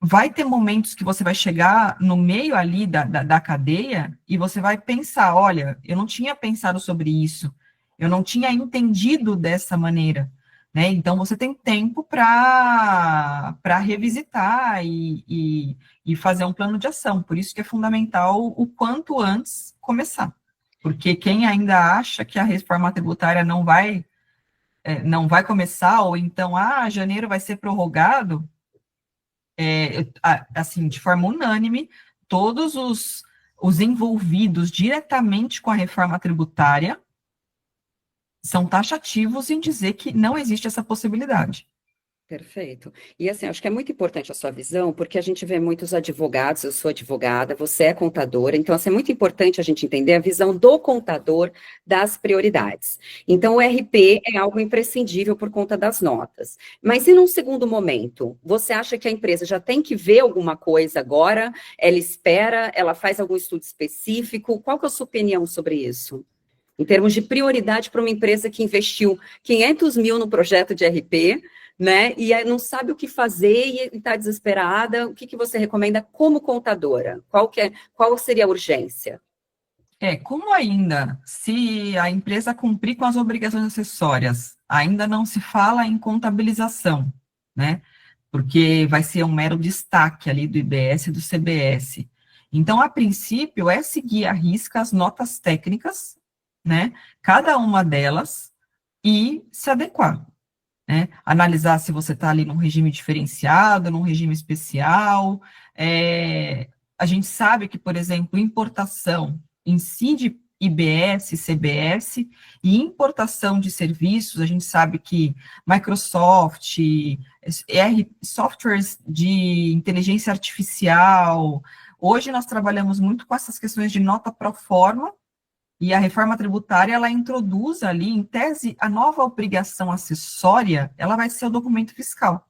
Speaker 2: vai ter momentos que você vai chegar no meio ali da cadeia e você vai pensar, olha, eu não tinha pensado sobre isso, eu não tinha entendido dessa maneira, né? Então, você tem tempo para revisitar e fazer um plano de ação. Por isso que é fundamental o quanto antes começar. Porque quem ainda acha que a reforma tributária não vai começar, ou então, janeiro vai ser prorrogado, assim, de forma unânime, todos os envolvidos diretamente com a reforma tributária são taxativos em dizer que não existe essa possibilidade.
Speaker 1: Perfeito. E assim, acho que é muito importante a sua visão, porque a gente vê muitos advogados, eu sou advogada, você é contadora, então assim, é muito importante a gente entender a visão do contador das prioridades. Então, o RP é algo imprescindível por conta das notas. Mas e num segundo momento, você acha que a empresa já tem que ver alguma coisa agora? Ela espera, ela faz algum estudo específico? Qual que é a sua opinião sobre isso? Em termos de prioridade para uma empresa que investiu 500 mil no projeto de RP, né, e aí não sabe o que fazer e está desesperada, o que você recomenda como contadora? Qual seria a urgência?
Speaker 2: Como ainda, se a empresa cumprir com as obrigações acessórias, ainda não se fala em contabilização, né? Porque vai ser um mero destaque ali do IBS e do CBS. Então, a princípio, é seguir à risca as notas técnicas, né? Cada uma delas, e se adequar, né? Analisar se você está ali num regime diferenciado, num regime especial. A gente sabe que, por exemplo, importação incide IBS, CBS, e importação de serviços, a gente sabe que Microsoft, softwares de inteligência artificial, hoje nós trabalhamos muito com essas questões de nota pro forma, e a reforma tributária, ela introduz ali, em tese, a nova obrigação acessória, ela vai ser o documento fiscal,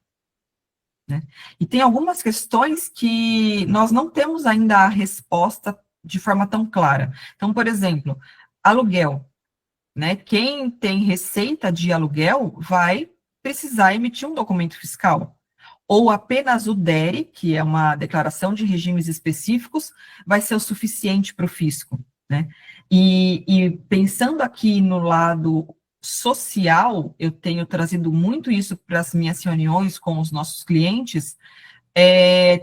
Speaker 2: né? E tem algumas questões que nós não temos ainda a resposta de forma tão clara. Então, por exemplo, aluguel, né? Quem tem receita de aluguel vai precisar emitir um documento fiscal. Ou apenas o DERE, que é uma declaração de regimes específicos, vai ser o suficiente para o fisco, né? E pensando aqui no lado social, eu tenho trazido muito isso para as minhas reuniões com os nossos clientes,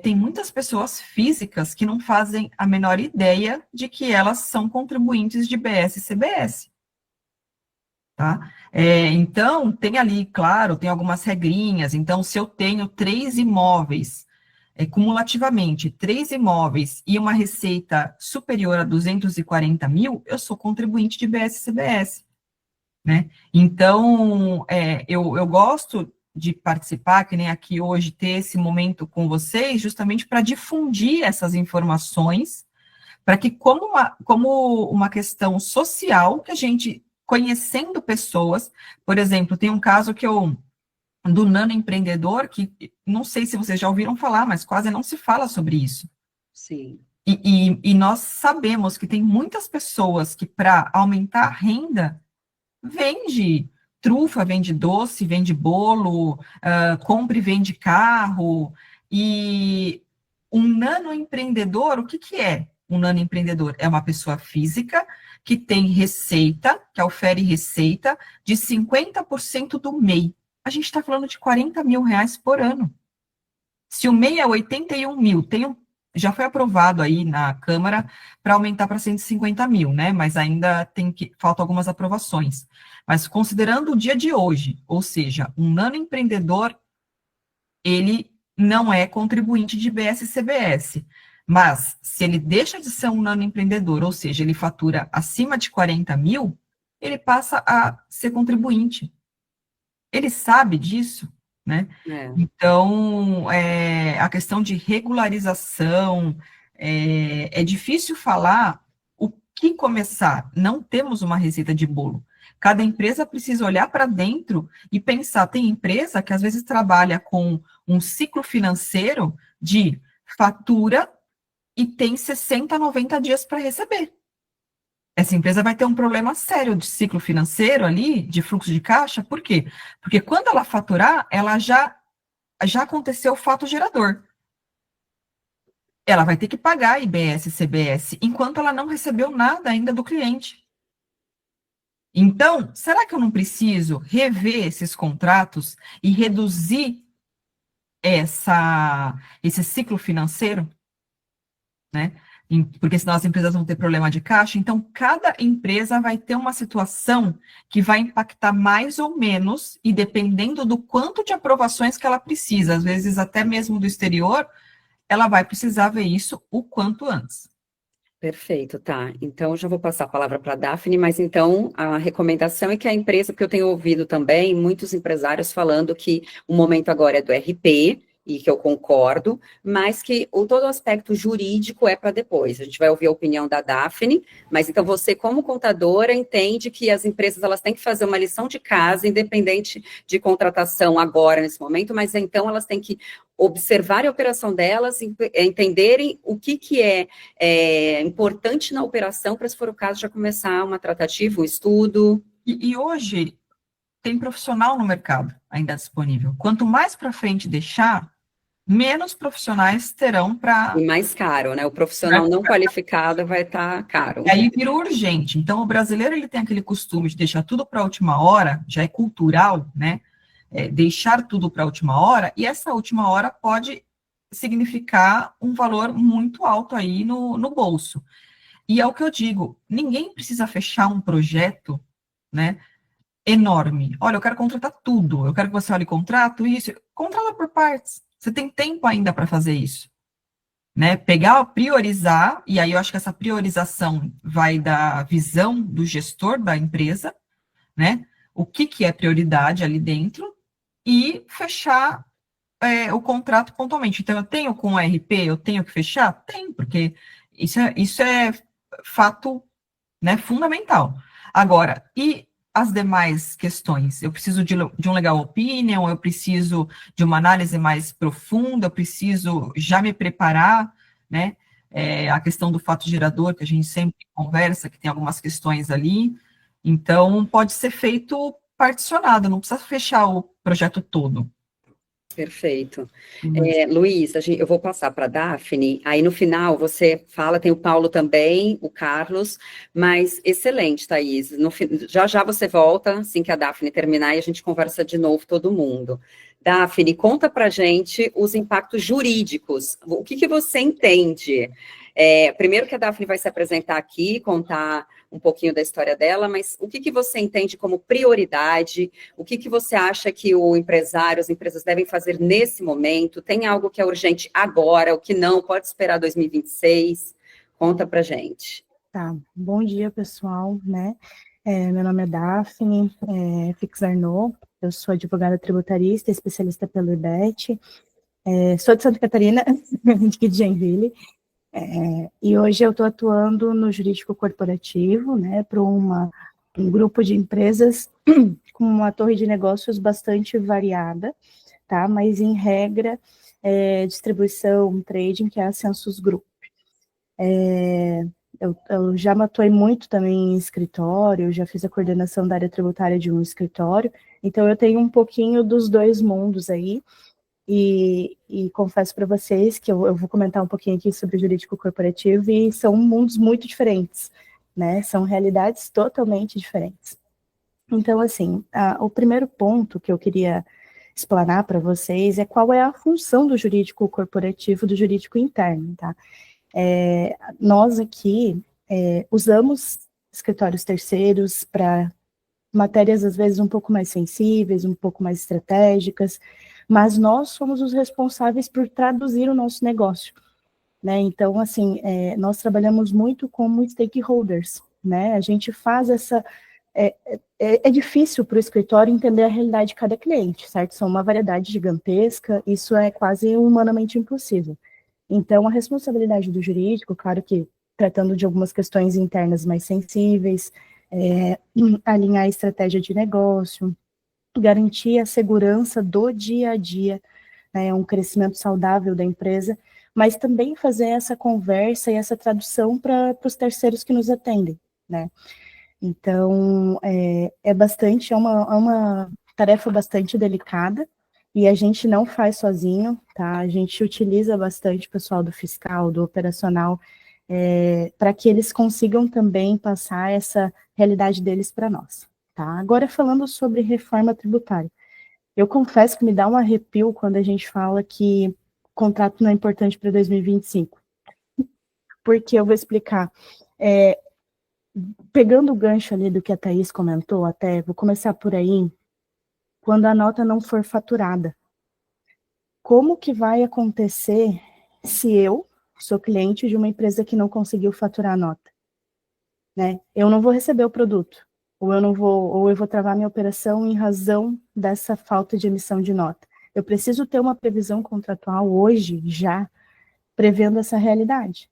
Speaker 2: Tem muitas pessoas físicas que não fazem a menor ideia de que elas são contribuintes de BS e CBS, tá? Então, tem ali, claro, tem algumas regrinhas. Então, se eu tenho 3 imóveis, cumulativamente, 3 imóveis e uma receita superior a 240 mil, eu sou contribuinte de BS e CBS, né? Então, eu gosto de participar, que nem aqui hoje, ter esse momento com vocês, justamente para difundir essas informações, para que, como uma questão social, que a gente, conhecendo pessoas, por exemplo, tem um caso do nano empreendedor, que não sei se vocês já ouviram falar, mas quase não se fala sobre isso.
Speaker 1: Sim.
Speaker 2: E nós sabemos que tem muitas pessoas que, para aumentar a renda, vende trufa, vende doce, vende bolo, compra e vende carro. E um nano empreendedor, o que que é um nano empreendedor? É uma pessoa física que tem receita, que ofere receita de 50% do MEI. A gente está falando de 40 mil reais por ano. Se o MEI é 81 mil, já foi aprovado aí na Câmara para aumentar para 150 mil, né? Mas ainda faltam algumas aprovações. Mas considerando o dia de hoje, ou seja, um nano empreendedor, ele não é contribuinte de BS e CBS. Mas, se ele deixa de ser um nano empreendedor, ou seja, ele fatura acima de 40 mil, ele passa a ser contribuinte. Ele sabe disso, né?
Speaker 1: É.
Speaker 2: Então, a questão de regularização, é difícil falar o que começar. Não temos uma receita de bolo. Cada empresa precisa olhar para dentro e pensar. Tem empresa que às vezes trabalha com um ciclo financeiro de fatura e tem 60, 90 dias para receber. Essa empresa vai ter um problema sério de ciclo financeiro ali, de fluxo de caixa, por quê? Porque quando ela faturar, ela já aconteceu o fato gerador. Ela vai ter que pagar IBS e CBS, enquanto ela não recebeu nada ainda do cliente. Então, será que eu não preciso rever esses contratos e reduzir esse ciclo financeiro, né? Porque senão as empresas vão ter problema de caixa. Então, cada empresa vai ter uma situação que vai impactar mais ou menos, e dependendo do quanto de aprovações que ela precisa, às vezes até mesmo do exterior, ela vai precisar ver isso o quanto antes.
Speaker 1: Perfeito, tá. Então, já vou passar a palavra para a Daphne, mas então a recomendação é que a empresa, porque eu tenho ouvido também muitos empresários falando que o momento agora é do RP, e que eu concordo, mas que todo o aspecto jurídico é para depois. A gente vai ouvir a opinião da Daphne, mas então você, como contadora, entende que as empresas elas têm que fazer uma lição de casa, independente de contratação agora, nesse momento, mas então elas têm que observar a operação delas, entenderem o que é importante na operação, para, se for o caso, já começar uma tratativa, um estudo.
Speaker 2: E hoje tem profissional no mercado ainda disponível. Quanto mais para frente deixar, menos profissionais terão para...
Speaker 1: E mais caro, né? O profissional não qualificado vai estar caro.
Speaker 2: E aí vira urgente. Então, o brasileiro ele tem aquele costume de deixar tudo para a última hora, já é cultural, né? Deixar tudo para a última hora, e essa última hora pode significar um valor muito alto aí no bolso. E é o que eu digo, ninguém precisa fechar um projeto, né, enorme. Olha, eu quero contratar tudo, eu quero que você olhe contrato, isso, contrata por partes. Você tem tempo ainda para fazer isso, né? Pegar, priorizar, e aí eu acho que essa priorização vai da visão do gestor da empresa, né? O que é prioridade ali dentro, e fechar o contrato pontualmente. Então, eu tenho com o RP, eu tenho que fechar? Tem, porque isso é fato, né, fundamental. Agora, e as demais questões? Eu preciso de um legal opinion, eu preciso de uma análise mais profunda, eu preciso já me preparar, né? A questão do fato gerador, que a gente sempre conversa, que tem algumas questões ali. Então, pode ser feito particionado, não precisa fechar o projeto todo.
Speaker 1: Perfeito. Luiz, eu vou passar para a Daphne, aí no final você fala, tem o Paulo também, o Carlos, mas excelente, Thaís. Já já você volta, assim que a Daphne terminar, e a gente conversa de novo todo mundo. Daphne, conta para gente os impactos jurídicos. O que você entende? Primeiro que a Daphne vai se apresentar aqui, contar um pouquinho da história dela, mas o que você entende como prioridade? O que você acha que o empresário, as empresas devem fazer nesse momento? Tem algo que é urgente agora, o que não, pode esperar 2026? Conta para gente.
Speaker 3: Tá, bom dia, pessoal, né? Meu nome é Daphne Fix Arnaud, eu sou advogada tributarista, especialista pelo IBET, sou de Santa Catarina, aqui de Joinville, e hoje eu estou atuando no jurídico corporativo, né, para um grupo de empresas com uma torre de negócios bastante variada, tá? Mas, em regra, distribuição, trading, que é a Census Group. Eu já atuei muito também em escritório, eu já fiz a coordenação da área tributária de um escritório, então eu tenho um pouquinho dos dois mundos aí, e confesso para vocês que eu vou comentar um pouquinho aqui sobre o jurídico corporativo, e são mundos muito diferentes, né? São realidades totalmente diferentes. Então, assim, o primeiro ponto que eu queria explanar para vocês é qual é a função do jurídico corporativo do jurídico interno, tá? Nós aqui usamos escritórios terceiros para matérias, às vezes, um pouco mais sensíveis, um pouco mais estratégicas, mas nós somos os responsáveis por traduzir o nosso negócio, né? Então, assim, nós trabalhamos muito como stakeholders, né? A gente faz essa... É difícil para o escritório entender a realidade de cada cliente, certo? São uma variedade gigantesca, isso é quase humanamente impossível. Então, a responsabilidade do jurídico, claro que tratando de algumas questões internas mais sensíveis, alinhar a estratégia de negócio, garantir a segurança do dia a dia, né, um crescimento saudável da empresa, mas também fazer essa conversa e essa tradução para os terceiros que nos atendem, né? Então, é uma tarefa bastante delicada, e a gente não faz sozinho, tá? A gente utiliza bastante o pessoal do fiscal, do operacional, para que eles consigam também passar essa realidade deles para nós, tá? Agora, falando sobre reforma tributária, eu confesso que me dá um arrepio quando a gente fala que contrato não é importante para 2025, porque eu vou explicar. Pegando o gancho ali do que a Thaís comentou, até vou começar por aí, quando a nota não for faturada. Como que vai acontecer se eu sou cliente de uma empresa que não conseguiu faturar a nota, né? Eu não vou receber o produto, ou eu vou travar minha operação em razão dessa falta de emissão de nota. Eu preciso ter uma previsão contratual hoje, já, prevendo essa realidade,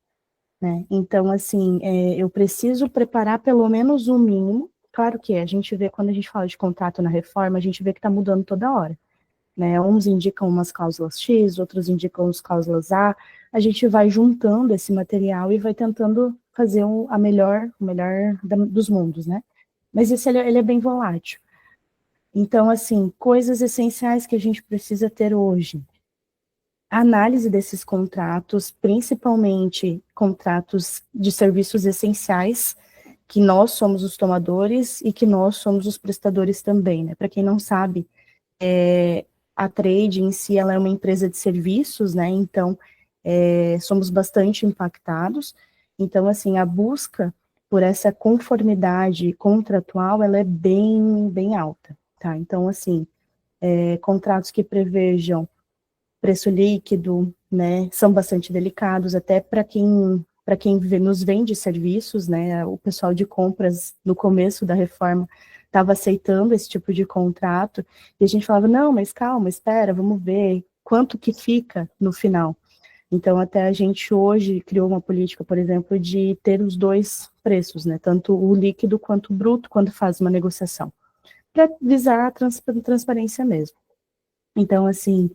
Speaker 3: né? Então, assim, eu preciso preparar pelo menos o mínimo. Claro que a gente vê, quando a gente fala de contrato na reforma, a gente vê que está mudando toda hora, né? Uns indicam umas cláusulas X, outros indicam umas cláusulas A gente vai juntando esse material e vai tentando fazer o melhor dos mundos, né? Mas isso ele é bem volátil. Então, assim, coisas essenciais que a gente precisa ter hoje. A análise desses contratos, principalmente contratos de serviços essenciais, que nós somos os tomadores e que nós somos os prestadores também, né? Para quem não sabe, a Trade em si, ela é uma empresa de serviços, né? Então, somos bastante impactados. Então, assim, a busca por essa conformidade contratual, ela é bem, bem alta, tá? Então, assim, contratos que prevejam preço líquido, né, são bastante delicados, até para quem nos vende serviços, né? O pessoal de compras, no começo da reforma, estava aceitando esse tipo de contrato, e a gente falava, não, mas calma, espera, vamos ver quanto que fica no final. Então, até a gente hoje criou uma política, por exemplo, de ter os dois preços, né, tanto o líquido quanto o bruto, quando faz uma negociação, para visar a transparência mesmo. Então, assim,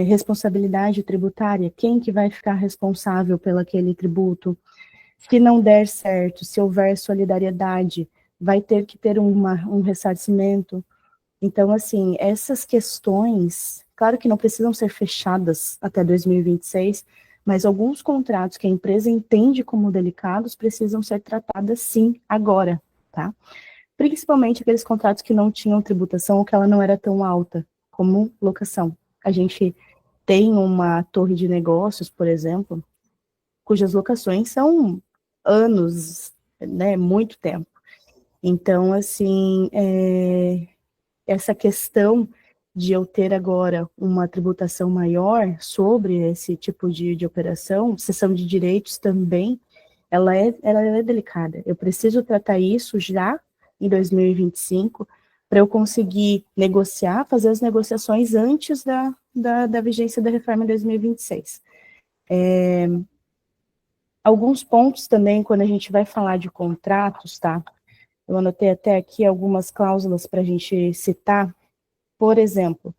Speaker 3: responsabilidade tributária, quem que vai ficar responsável pelo aquele tributo? Se não der certo, se houver solidariedade, vai ter que ter um ressarcimento. Então, assim, essas questões, claro que não precisam ser fechadas até 2026, mas alguns contratos que a empresa entende como delicados precisam ser tratados, sim, agora, tá? Principalmente aqueles contratos que não tinham tributação ou que ela não era tão alta, como locação. A gente tem uma torre de negócios, por exemplo, cujas locações são anos, né, muito tempo. Então, assim, essa questão de eu ter agora uma tributação maior sobre esse tipo de operação, cessão de direitos também, ela é delicada. Eu preciso tratar isso já em 2025 para eu conseguir negociar, fazer as negociações antes da vigência da reforma em 2026. Alguns pontos também, quando a gente vai falar de contratos, tá? Eu anotei até aqui algumas cláusulas para a gente citar. Por exemplo,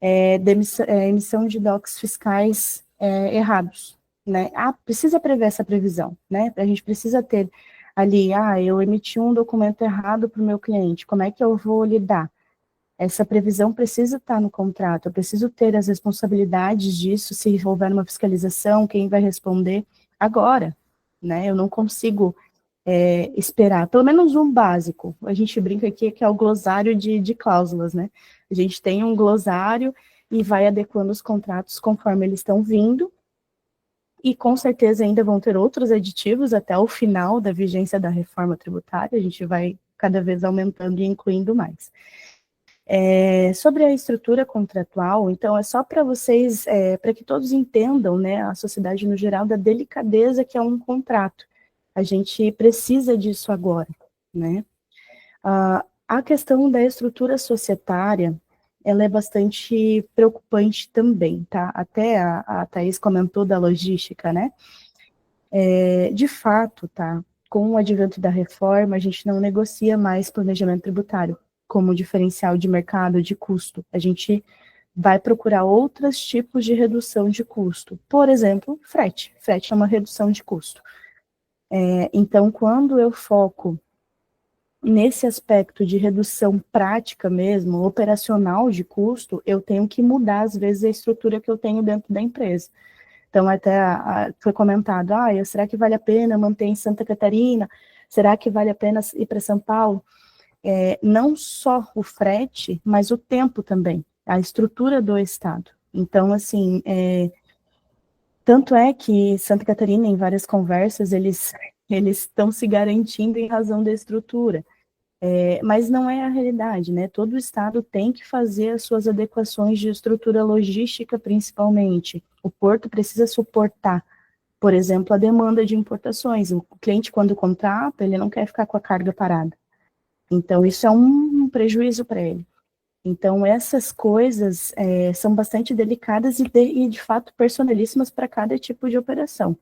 Speaker 3: emissão de docs fiscais errados, né? Precisa prever essa previsão, né? A gente precisa ter ali, eu emiti um documento errado para o meu cliente, como é que eu vou lidar? Essa previsão precisa estar no contrato, eu preciso ter as responsabilidades disso, se houver uma fiscalização, quem vai responder agora, né? Eu não consigo esperar, pelo menos um básico. A gente brinca aqui que é o glossário de cláusulas, né? A gente tem um glossário e vai adequando os contratos conforme eles estão vindo, e com certeza ainda vão ter outros aditivos até o final da vigência da reforma tributária, a gente vai cada vez aumentando e incluindo mais. Sobre a estrutura contratual, então é só para vocês, para que todos entendam, né, a sociedade no geral, da delicadeza que é um contrato. A gente precisa disso agora, né? A questão da estrutura societária, ela é bastante preocupante também, tá? Até a Thaís comentou da logística, né? De fato, tá? Com o advento da reforma, a gente não negocia mais planejamento tributário como diferencial de mercado de custo. A gente vai procurar outros tipos de redução de custo. Por exemplo, frete. Frete é uma redução de custo. Então, quando eu foco nesse aspecto de redução prática mesmo, operacional de custo, eu tenho que mudar, às vezes, a estrutura que eu tenho dentro da empresa. Então, até foi comentado, será que vale a pena manter em Santa Catarina? Será que vale a pena ir para São Paulo? Não só o frete, mas o tempo também, a estrutura do Estado. Então, assim, tanto é que Santa Catarina, em várias conversas, eles estão se garantindo em razão da estrutura. Mas não é a realidade, né? Todo o Estado tem que fazer as suas adequações de estrutura logística, principalmente. O porto precisa suportar, por exemplo, a demanda de importações. O cliente, quando contrata, ele não quer ficar com a carga parada. Então, isso é um prejuízo para ele. Então, essas coisas são bastante delicadas e, de fato, personalíssimas para cada tipo de operação.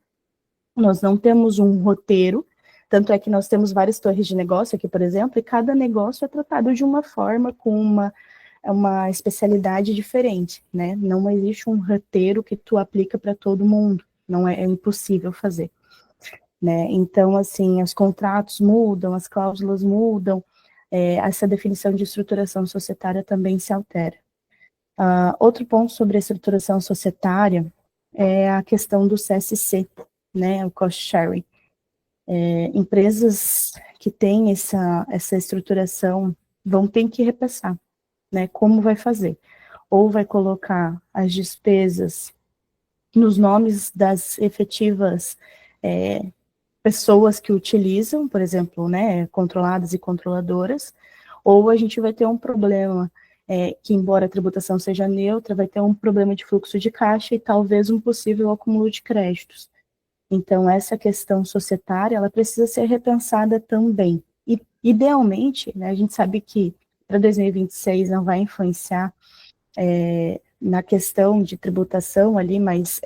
Speaker 3: Nós não temos um roteiro, tanto é que nós temos várias torres de negócio aqui, por exemplo, e cada negócio é tratado de uma forma, com uma especialidade diferente, né? Não existe um roteiro que tu aplica para todo mundo, não é impossível fazer, né? Então, assim, os contratos mudam, as cláusulas mudam, essa definição de estruturação societária também se altera. Outro ponto sobre a estruturação societária é a questão do CSC, né, o cost sharing. Empresas que têm essa estruturação vão ter que repassar, né, como vai fazer. Ou vai colocar as despesas nos nomes das efetivas pessoas que utilizam, por exemplo, né, controladas e controladoras, ou a gente vai ter um problema que, embora a tributação seja neutra, vai ter um problema de fluxo de caixa e talvez um possível acúmulo de créditos. Então, essa questão societária, ela precisa ser repensada também. E, idealmente, né, a gente sabe que para 2026 não vai influenciar na questão de tributação ali, mas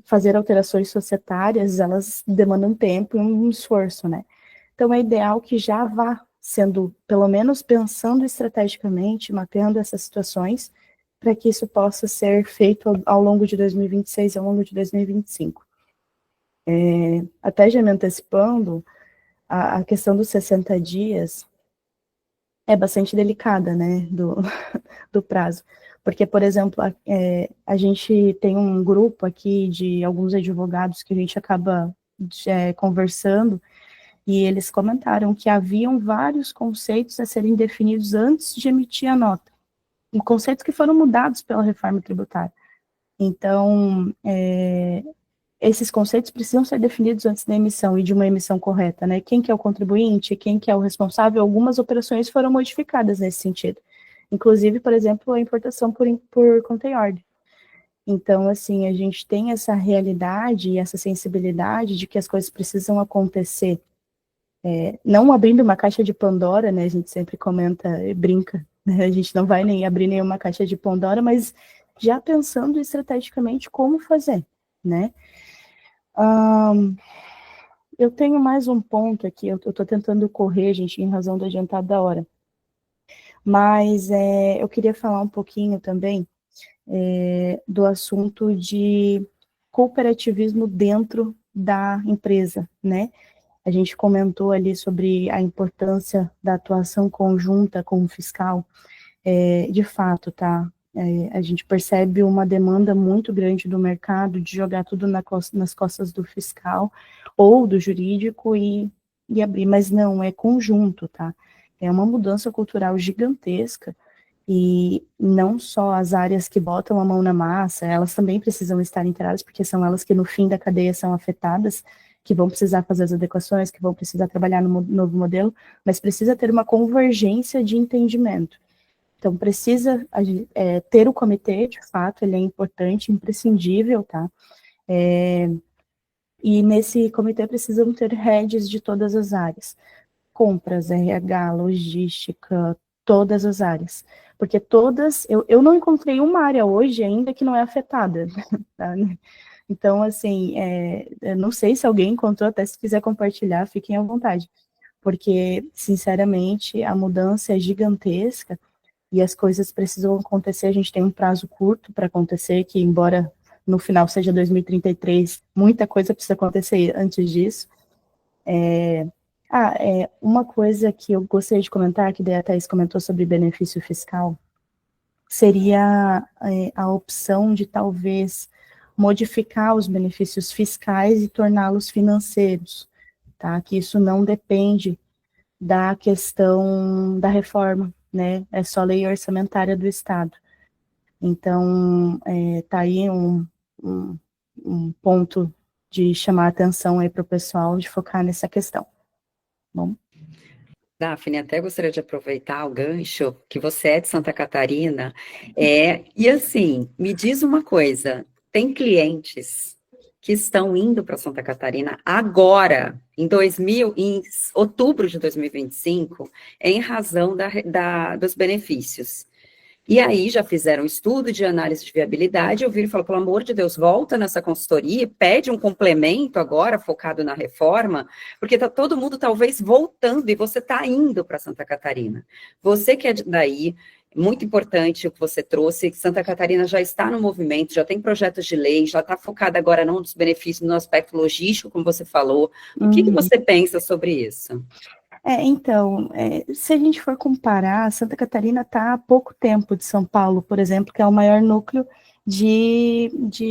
Speaker 3: fazer alterações societárias, elas demandam tempo e um esforço, né? Então, é ideal que já vá sendo, pelo menos pensando estrategicamente, mapeando essas situações, para que isso possa ser feito ao longo de 2026 e ao longo de 2025. Até já me antecipando, a questão dos 60 dias é bastante delicada, né, do prazo. Porque, por exemplo, a gente tem um grupo aqui de alguns advogados que a gente acaba conversando, e eles comentaram que haviam vários conceitos a serem definidos antes de emitir a nota. conceitos que foram mudados pela reforma tributária. Então, esses conceitos precisam ser definidos antes da emissão e de uma emissão correta, né? Quem que é o contribuinte, quem que é o responsável, algumas operações foram modificadas nesse sentido. Inclusive, por exemplo, a importação por conta e ordem. Então, assim, a gente tem essa realidade e essa sensibilidade de que as coisas precisam acontecer, não abrindo uma caixa de Pandora, né? A gente sempre comenta e brinca, né? A gente não vai nem abrir nenhuma caixa de Pandora, mas já pensando estrategicamente como fazer, né? Eu tenho mais um ponto aqui, eu estou tentando correr, gente, em razão do adiantado da hora. Mas eu queria falar um pouquinho também do assunto de cooperativismo dentro da empresa, né? A gente comentou ali sobre a importância da atuação conjunta com o fiscal. De fato, tá? A gente percebe uma demanda muito grande do mercado de jogar tudo nas costas do fiscal ou do jurídico e abrir, mas não, é conjunto, tá? É uma mudança cultural gigantesca e não só as áreas que botam a mão na massa, elas também precisam estar inteiradas, porque são elas que no fim da cadeia são afetadas, que vão precisar fazer as adequações, que vão precisar trabalhar no novo modelo, mas precisa ter uma convergência de entendimento. Então, precisa ter o comitê, de fato, ele é importante, imprescindível, tá? E nesse comitê precisam ter heads de todas as áreas. Compras, RH, logística, todas as áreas. Porque todas, eu não encontrei uma área hoje ainda que não é afetada, tá? Então, assim, eu não sei se alguém encontrou, até se quiser compartilhar, fiquem à vontade. Porque, sinceramente, a mudança é gigantesca, e as coisas precisam acontecer, a gente tem um prazo curto para acontecer, que embora no final seja 2033, muita coisa precisa acontecer antes disso. Uma coisa que eu gostaria de comentar, que daí a Thaís comentou sobre benefício fiscal, seria a opção de talvez modificar os benefícios fiscais e torná-los financeiros, tá? Que isso não depende da questão da reforma, né? É só lei orçamentária do Estado. Então, tá aí um ponto de chamar a atenção aí para o pessoal, de focar nessa questão. Bom.
Speaker 1: Daphne, até gostaria de aproveitar o gancho que você é de Santa Catarina, e assim, me diz uma coisa, tem clientes que estão indo para Santa Catarina agora, em outubro de 2025, em razão dos benefícios. E aí já fizeram um estudo de análise de viabilidade, eu vi e falou, pelo amor de Deus, volta nessa consultoria e pede um complemento agora, focado na reforma, porque está todo mundo talvez voltando, e você está indo para Santa Catarina. Você que é daí, muito importante o que você trouxe, que Santa Catarina já está no movimento, já tem projetos de lei, já está focada agora não nos benefícios, no aspecto logístico, como você falou. O que você pensa sobre isso?
Speaker 3: Então, se a gente for comparar, Santa Catarina está há pouco tempo de São Paulo, por exemplo, que é o maior núcleo de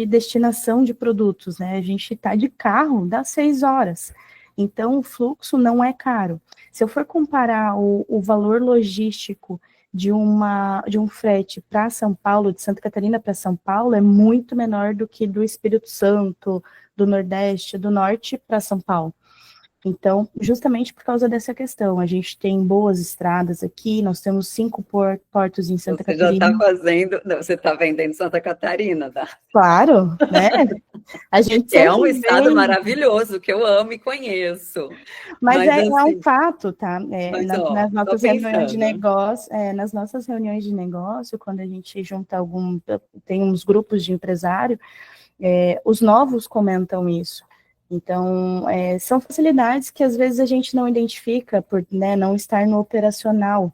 Speaker 3: destinação de produtos, né? A gente está de carro, dá 6 horas. Então, o fluxo não é caro. Se eu for comparar o valor logístico de um frete para São Paulo, de Santa Catarina para São Paulo, é muito menor do que do Espírito Santo, do Nordeste, do Norte para São Paulo. Então, justamente por causa dessa questão, a gente tem boas estradas aqui, nós temos 5 portos em Santa Catarina.
Speaker 1: Você está vendendo Santa Catarina, tá?
Speaker 3: Claro, né? A gente
Speaker 1: é um estado maravilhoso, que eu amo e conheço.
Speaker 3: Mas assim, é um fato, tá? Nas nossas reuniões de negócio, quando a gente junta tem uns grupos de empresário, os novos comentam isso. Então, são facilidades que às vezes a gente não identifica por, né, não estar no operacional,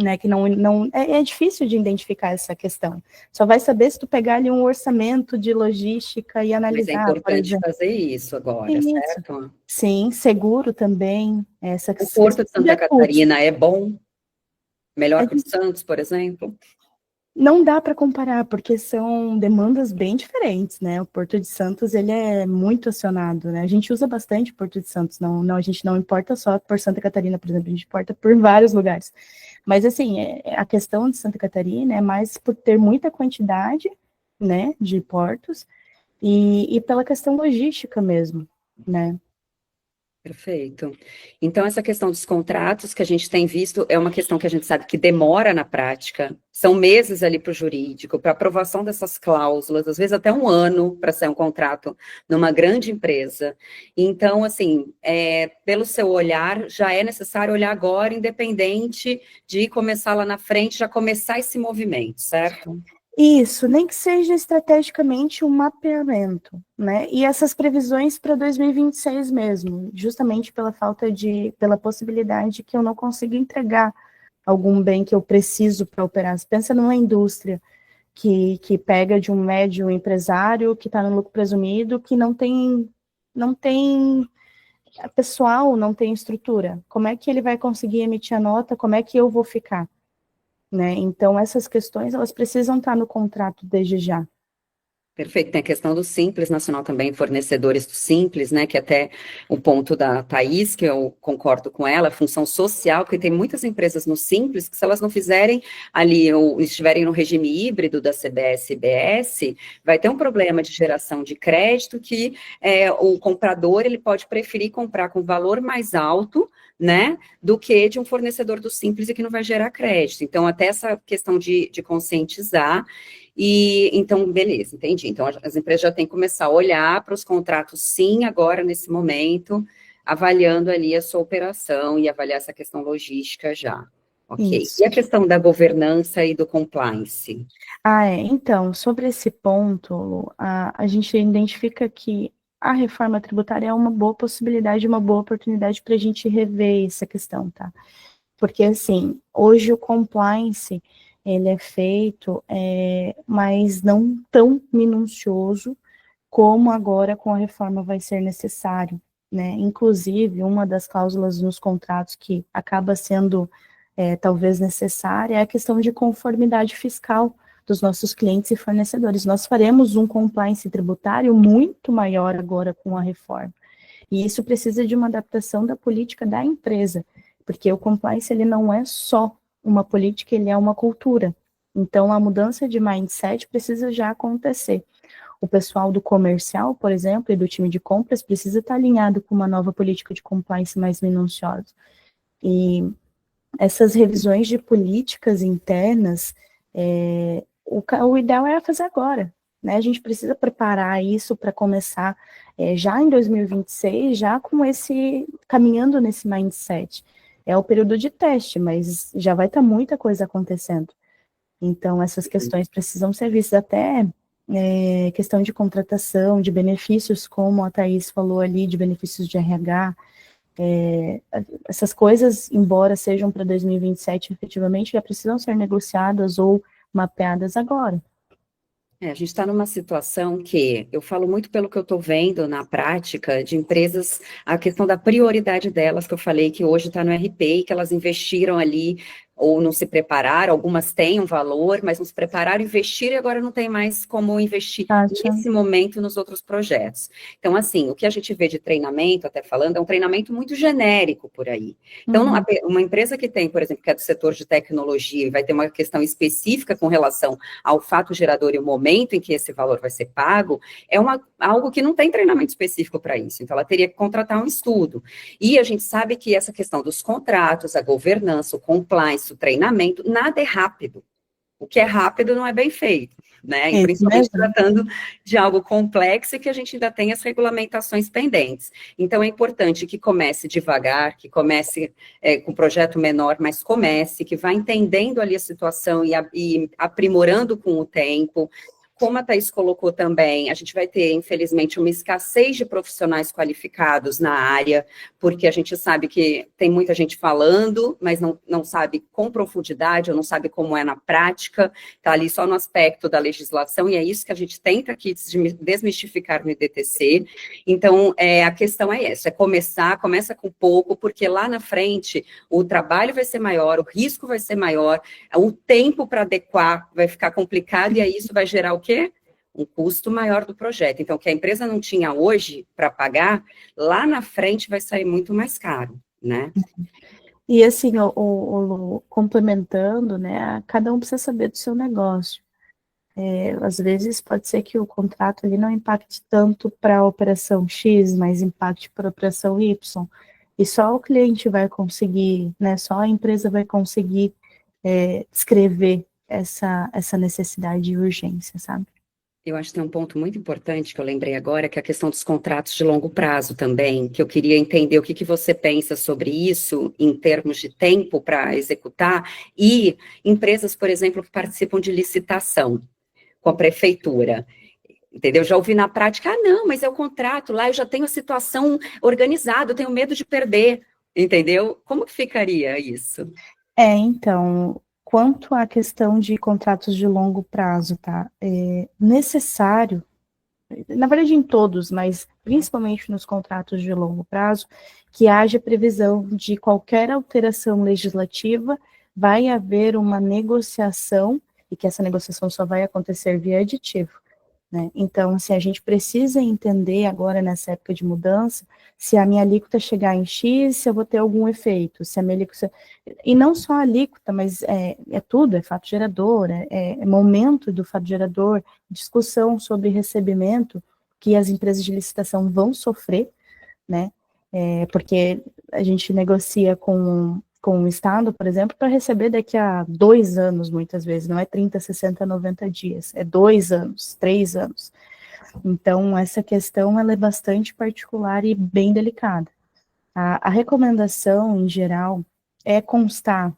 Speaker 3: né, que é difícil de identificar essa questão. Só vai saber se tu pegar ali um orçamento de logística e analisar.
Speaker 1: Mas é importante fazer isso agora, certo?
Speaker 3: Sim, seguro também.
Speaker 1: O Porto de Santa Catarina é bom? Melhor que o Santos, por exemplo?
Speaker 3: Não dá para comparar, porque são demandas bem diferentes, né? O Porto de Santos, ele é muito acionado, né? A gente usa bastante o Porto de Santos, a gente não importa só por Santa Catarina, por exemplo, a gente importa por vários lugares. Mas, assim, a questão de Santa Catarina é mais por ter muita quantidade, né, de portos, e pela questão logística mesmo, né.
Speaker 1: Perfeito. Então, essa questão dos contratos que a gente tem visto é uma questão que a gente sabe que demora na prática, são meses ali para o jurídico, para aprovação dessas cláusulas, às vezes até um ano para sair um contrato numa grande empresa. Então, assim, pelo seu olhar, já é necessário olhar agora, independente de começar lá na frente, já começar esse movimento, certo?
Speaker 3: Isso, nem que seja estrategicamente um mapeamento, né? E essas previsões para 2026 mesmo, justamente pela possibilidade que eu não consiga entregar algum bem que eu preciso para operar. Você pensa numa indústria que pega de um médio empresário que está no lucro presumido, que não tem pessoal, não tem estrutura. Como é que ele vai conseguir emitir a nota? Como é que eu vou ficar? Né? Então, essas questões, elas precisam estar no contrato desde já.
Speaker 1: Perfeito, tem a questão do Simples Nacional também, fornecedores do Simples, né, que até o ponto da Thaís, que eu concordo com ela, função social, porque tem muitas empresas no Simples que se elas não fizerem ali, ou estiverem no regime híbrido da CBS e BS, vai ter um problema de geração de crédito que o comprador, ele pode preferir comprar com valor mais alto, né, do que de um fornecedor do Simples e que não vai gerar crédito. Então, até essa questão de conscientizar. E então, beleza, entendi. Então, as empresas já têm que começar a olhar para os contratos, sim, agora, nesse momento, avaliando ali a sua operação e avaliar essa questão logística já. Ok.
Speaker 3: Isso.
Speaker 1: E a questão da governança e do compliance?
Speaker 3: Então, sobre esse ponto, a gente identifica que a reforma tributária é uma boa possibilidade, uma boa oportunidade para a gente rever essa questão, tá? Porque, assim, hoje o compliance, ele é feito, mas não tão minucioso como agora com a reforma vai ser necessário, né? Inclusive, uma das cláusulas nos contratos que acaba sendo talvez necessária é a questão de conformidade fiscal dos nossos clientes e fornecedores. Nós faremos um compliance tributário muito maior agora com a reforma. E isso precisa de uma adaptação da política da empresa, porque o compliance ele não é só uma política, ele é uma cultura. Então, a mudança de mindset precisa já acontecer. O pessoal do comercial, por exemplo, e do time de compras precisa estar alinhado com uma nova política de compliance mais minuciosa. E essas revisões de políticas internas, o ideal é fazer agora, né? A gente precisa preparar isso para começar já em 2026, já caminhando nesse mindset. É o período de teste, mas já vai estar muita coisa acontecendo. Então, essas questões precisam ser vistas até questão de contratação, de benefícios, como a Thaís falou ali, de benefícios de RH, essas coisas, embora sejam para 2027, efetivamente, já precisam ser negociadas ou mapeadas agora.
Speaker 1: A gente está numa situação que eu falo muito pelo que eu estou vendo na prática de empresas, a questão da prioridade delas, que eu falei que hoje está no RP, e que elas investiram ali ou não se prepararam, algumas têm um valor, mas não se prepararam, investiram e agora não tem mais como investir nesse momento nos outros projetos. Então, assim, o que a gente vê de treinamento, até falando, é um treinamento muito genérico por aí. Então, uma empresa que tem, por exemplo, que é do setor de tecnologia e vai ter uma questão específica com relação ao fato gerador e o momento em que esse valor vai ser pago, é algo que não tem treinamento específico para isso. Então, ela teria que contratar um estudo. E a gente sabe que essa questão dos contratos, a governança, o compliance, o treinamento, nada é rápido. O que é rápido não é bem feito, né? E principalmente tratando de algo complexo e que a gente ainda tem as regulamentações pendentes. Então, é importante que comece devagar, que comece com um projeto menor, mas comece, que vá entendendo ali a situação e aprimorando com o tempo. Como a Thaís colocou também, a gente vai ter, infelizmente, uma escassez de profissionais qualificados na área, porque a gente sabe que tem muita gente falando, mas não sabe com profundidade, ou não sabe como é na prática, está ali só no aspecto da legislação, e é isso que a gente tenta aqui desmistificar no IDTC. Então, a questão é essa, começa com pouco, porque lá na frente o trabalho vai ser maior, o risco vai ser maior, o tempo para adequar vai ficar complicado, e aí isso vai gerar o quê? Um custo maior do projeto. Então, o que a empresa não tinha hoje para pagar, lá na frente vai sair muito mais caro, né?
Speaker 3: E assim, Lu, complementando, né, cada um precisa saber do seu negócio. Às vezes pode ser que o contrato ali não impacte tanto para a operação X, mas impacte para a operação Y. E só o cliente vai conseguir, né, só a empresa vai conseguir descrever essa necessidade e urgência, sabe?
Speaker 1: Eu acho que tem um ponto muito importante que eu lembrei agora, que é a questão dos contratos de longo prazo também, que eu queria entender o que você pensa sobre isso em termos de tempo para executar, e empresas, por exemplo, que participam de licitação com a prefeitura. Entendeu? Já ouvi na prática, não, mas é o contrato lá, eu já tenho a situação organizada, eu tenho medo de perder, entendeu? Como que ficaria isso?
Speaker 3: Então, quanto à questão de contratos de longo prazo, tá? É necessário, na verdade em todos, mas principalmente nos contratos de longo prazo, que haja previsão de qualquer alteração legislativa, vai haver uma negociação, e que essa negociação só vai acontecer via aditivo. Né? Então, assim, a gente precisa entender agora, nessa época de mudança, se a minha alíquota chegar em X, se eu vou ter algum efeito, se a minha alíquota... E não só a alíquota, mas tudo, é fato gerador, é momento do fato gerador, discussão sobre recebimento que as empresas de licitação vão sofrer, né? Porque a gente negocia com o Estado, por exemplo, para receber daqui a 2 anos, muitas vezes, não é 30, 60, 90 dias, é 2 anos, 3 anos. Então, essa questão ela é bastante particular e bem delicada. A recomendação, em geral, é constar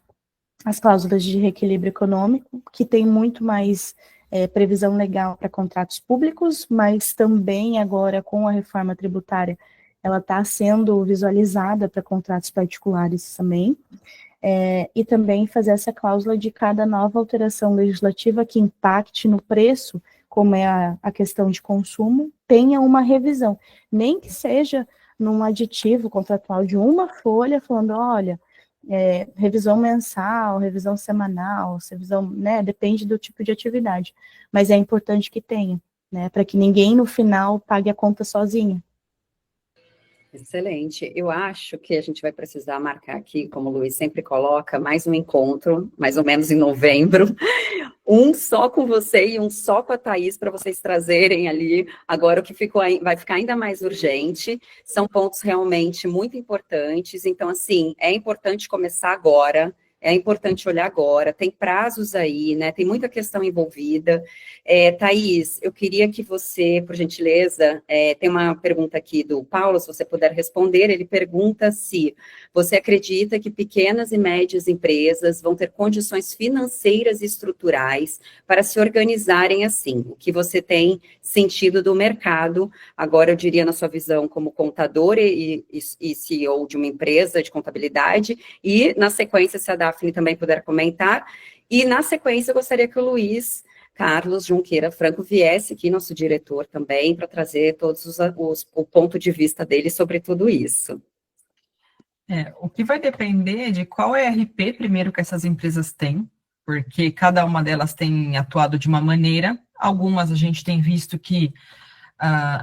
Speaker 3: as cláusulas de reequilíbrio econômico, que tem muito mais previsão legal para contratos públicos, mas também agora, com a reforma tributária, ela está sendo visualizada para contratos particulares também, e também fazer essa cláusula de cada nova alteração legislativa que impacte no preço, como é a questão de consumo, tenha uma revisão, nem que seja num aditivo contratual de uma folha, falando, olha, revisão mensal, revisão semanal, revisão, né, depende do tipo de atividade, mas é importante que tenha, né, para que ninguém no final pague a conta sozinho.
Speaker 1: Excelente. Eu acho que a gente vai precisar marcar aqui, como o Luiz sempre coloca, mais um encontro, mais ou menos em novembro, um só com você e um só com a Thaís, para vocês trazerem ali agora o que ficou, vai ficar ainda mais urgente. São pontos realmente muito importantes. Então, assim, é importante começar agora. É importante olhar agora, tem prazos aí, né? Tem muita questão envolvida. Thaís, eu queria que você, por gentileza, tem uma pergunta aqui do Paulo, se você puder responder. Ele pergunta se você acredita que pequenas e médias empresas vão ter condições financeiras e estruturais para se organizarem assim. O que você tem sentido do mercado, agora eu diria na sua visão como contador e CEO de uma empresa de contabilidade, e na sequência, se a Daphne também puder comentar, e na sequência eu gostaria que o Luiz Carlos Junqueira Franco viesse aqui, nosso diretor também, para trazer todos o ponto de vista dele sobre tudo isso.
Speaker 2: O que vai depender de qual ERP primeiro que essas empresas têm, porque cada uma delas tem atuado de uma maneira. Algumas a gente tem visto que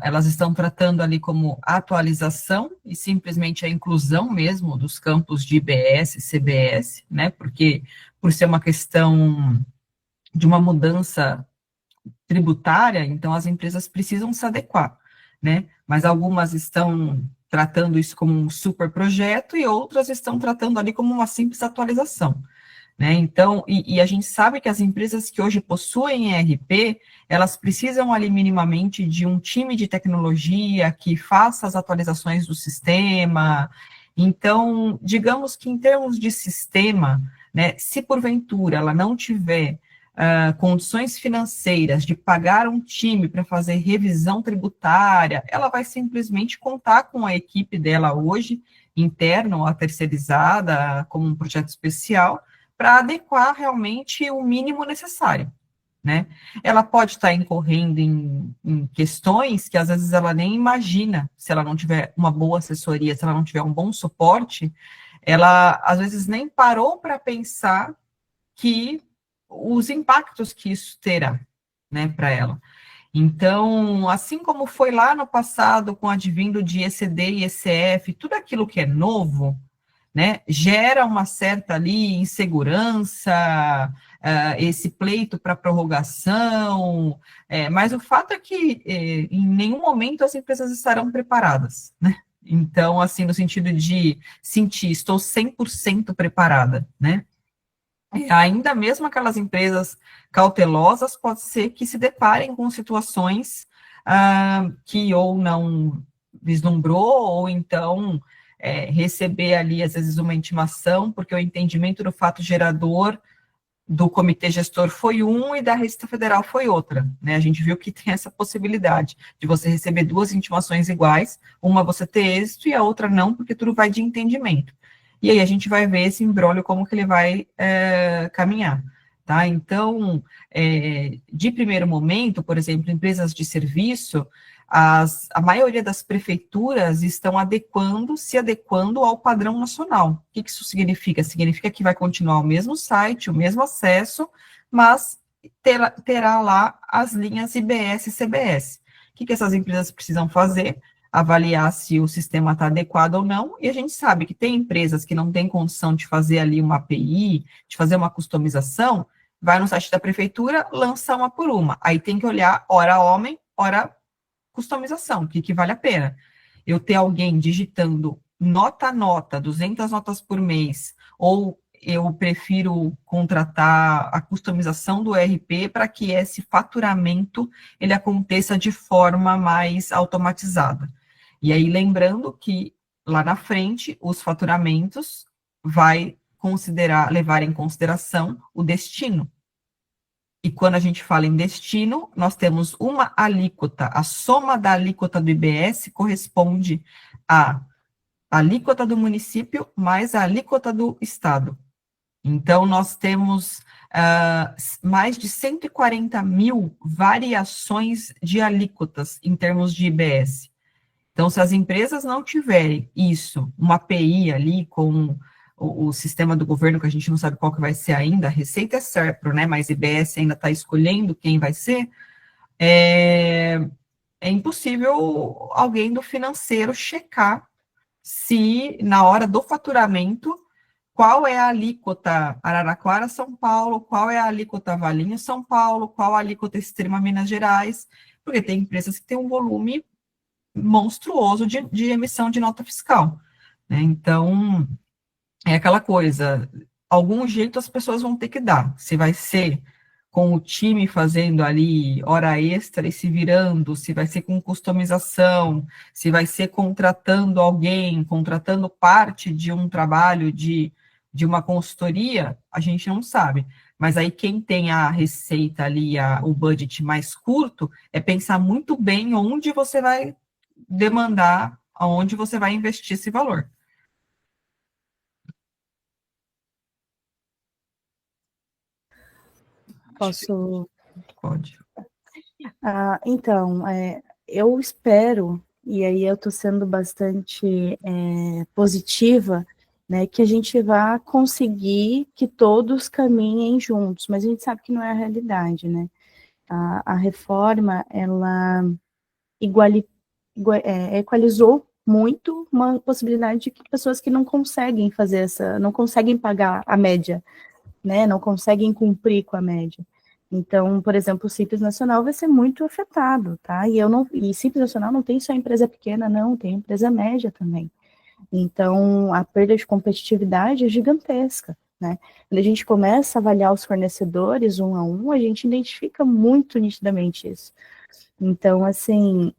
Speaker 2: elas estão tratando ali como atualização e simplesmente a inclusão mesmo dos campos de IBS, CBS, né? Porque por ser uma questão de uma mudança tributária, então as empresas precisam se adequar, né? Mas algumas estão tratando isso como um super projeto e outras estão tratando ali como uma simples atualização, né? Então, e a gente sabe que as empresas que hoje possuem ERP, elas precisam ali minimamente de um time de tecnologia que faça as atualizações do sistema. Então, digamos que em termos de sistema, né, se porventura ela não tiver condições financeiras de pagar um time para fazer revisão tributária, ela vai simplesmente contar com a equipe dela hoje, interna ou terceirizada, como um projeto especial, para adequar realmente o mínimo necessário, né? Ela pode estar incorrendo em questões que às vezes ela nem imagina, se ela não tiver uma boa assessoria, se ela não tiver um bom suporte, ela às vezes nem parou para pensar que os impactos que isso terá, né, para ela. Então, assim como foi lá no passado com o advindo de ECD e ECF, tudo aquilo que é novo, né, gera uma certa ali insegurança, esse pleito para prorrogação, mas o fato é que em nenhum momento as empresas estarão preparadas, né? Então, assim, no sentido de sentir, estou 100% preparada, né? Ainda mesmo aquelas empresas cautelosas, pode ser que se deparem com situações que ou não vislumbrou, ou então receber ali, às vezes, uma intimação, porque o entendimento do fato gerador do comitê gestor foi um e da Receita Federal foi outra, né? A gente viu que tem essa possibilidade de você receber duas intimações iguais, uma você ter êxito e a outra não, porque tudo vai de entendimento. E aí a gente vai ver esse imbróglio, como que ele vai caminhar, tá? Então, de primeiro momento, por exemplo, empresas de serviço, a maioria das prefeituras estão se adequando ao padrão nacional. O que isso significa? Significa que vai continuar o mesmo site, o mesmo acesso, mas terá lá as linhas IBS e CBS. O que essas empresas precisam fazer? Avaliar se o sistema está adequado ou não, e a gente sabe que tem empresas que não têm condição de fazer ali uma API, de fazer uma customização, vai no site da prefeitura, lança uma por uma. Aí tem que olhar hora homem, hora customização, o que vale a pena. Eu ter alguém digitando nota a nota, 200 notas por mês, ou eu prefiro contratar a customização do ERP para que esse faturamento ele aconteça de forma mais automatizada. E aí, lembrando que lá na frente, os faturamentos vai levar em consideração o destino. E quando a gente fala em destino, nós temos uma alíquota, a soma da alíquota do IBS corresponde à alíquota do município mais a alíquota do estado. Então, nós temos mais de 140 mil variações de alíquotas em termos de IBS. Então, se as empresas não tiverem isso, uma API ali com o sistema do governo, que a gente não sabe qual que vai ser ainda, a Receita é SERPRO, né, mas IBS ainda está escolhendo quem vai ser, é impossível alguém do financeiro checar se, na hora do faturamento, qual é a alíquota Araraquara, São Paulo, qual é a alíquota Valinhos, São Paulo, qual a alíquota Extrema Minas Gerais, porque tem empresas que têm um volume monstruoso de emissão de nota fiscal, né? Então, é aquela coisa, algum jeito as pessoas vão ter que dar, se vai ser com o time fazendo ali hora extra e se virando, se vai ser com customização, se vai ser contratando alguém, contratando parte de um trabalho de uma consultoria, a gente não sabe. Mas aí quem tem a receita ali, o budget mais curto, é pensar muito bem onde você vai demandar, aonde você vai investir esse valor.
Speaker 3: Posso?
Speaker 2: Pode.
Speaker 3: Então, eu espero, e aí eu estou sendo bastante positiva, né, que a gente vá conseguir que todos caminhem juntos, mas a gente sabe que não é a realidade, né? A reforma, ela equalizou muito uma possibilidade de que pessoas que não conseguem não conseguem pagar a média, né, não conseguem cumprir com a média. Então, por exemplo, o Simples Nacional vai ser muito afetado, tá? E Simples Nacional não tem só empresa pequena, não, tem empresa média também. Então, a perda de competitividade é gigantesca, né? Quando a gente começa a avaliar os fornecedores um a um, a gente identifica muito nitidamente isso. Então, assim,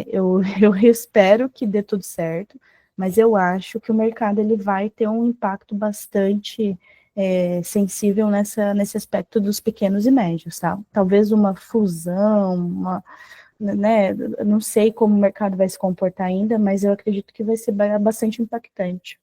Speaker 3: eu espero que dê tudo certo, mas eu acho que o mercado ele vai ter um impacto bastante sensível nesse aspecto dos pequenos e médios, tá? Talvez uma fusão, né? Não sei como o mercado vai se comportar ainda, mas eu acredito que vai ser bastante impactante.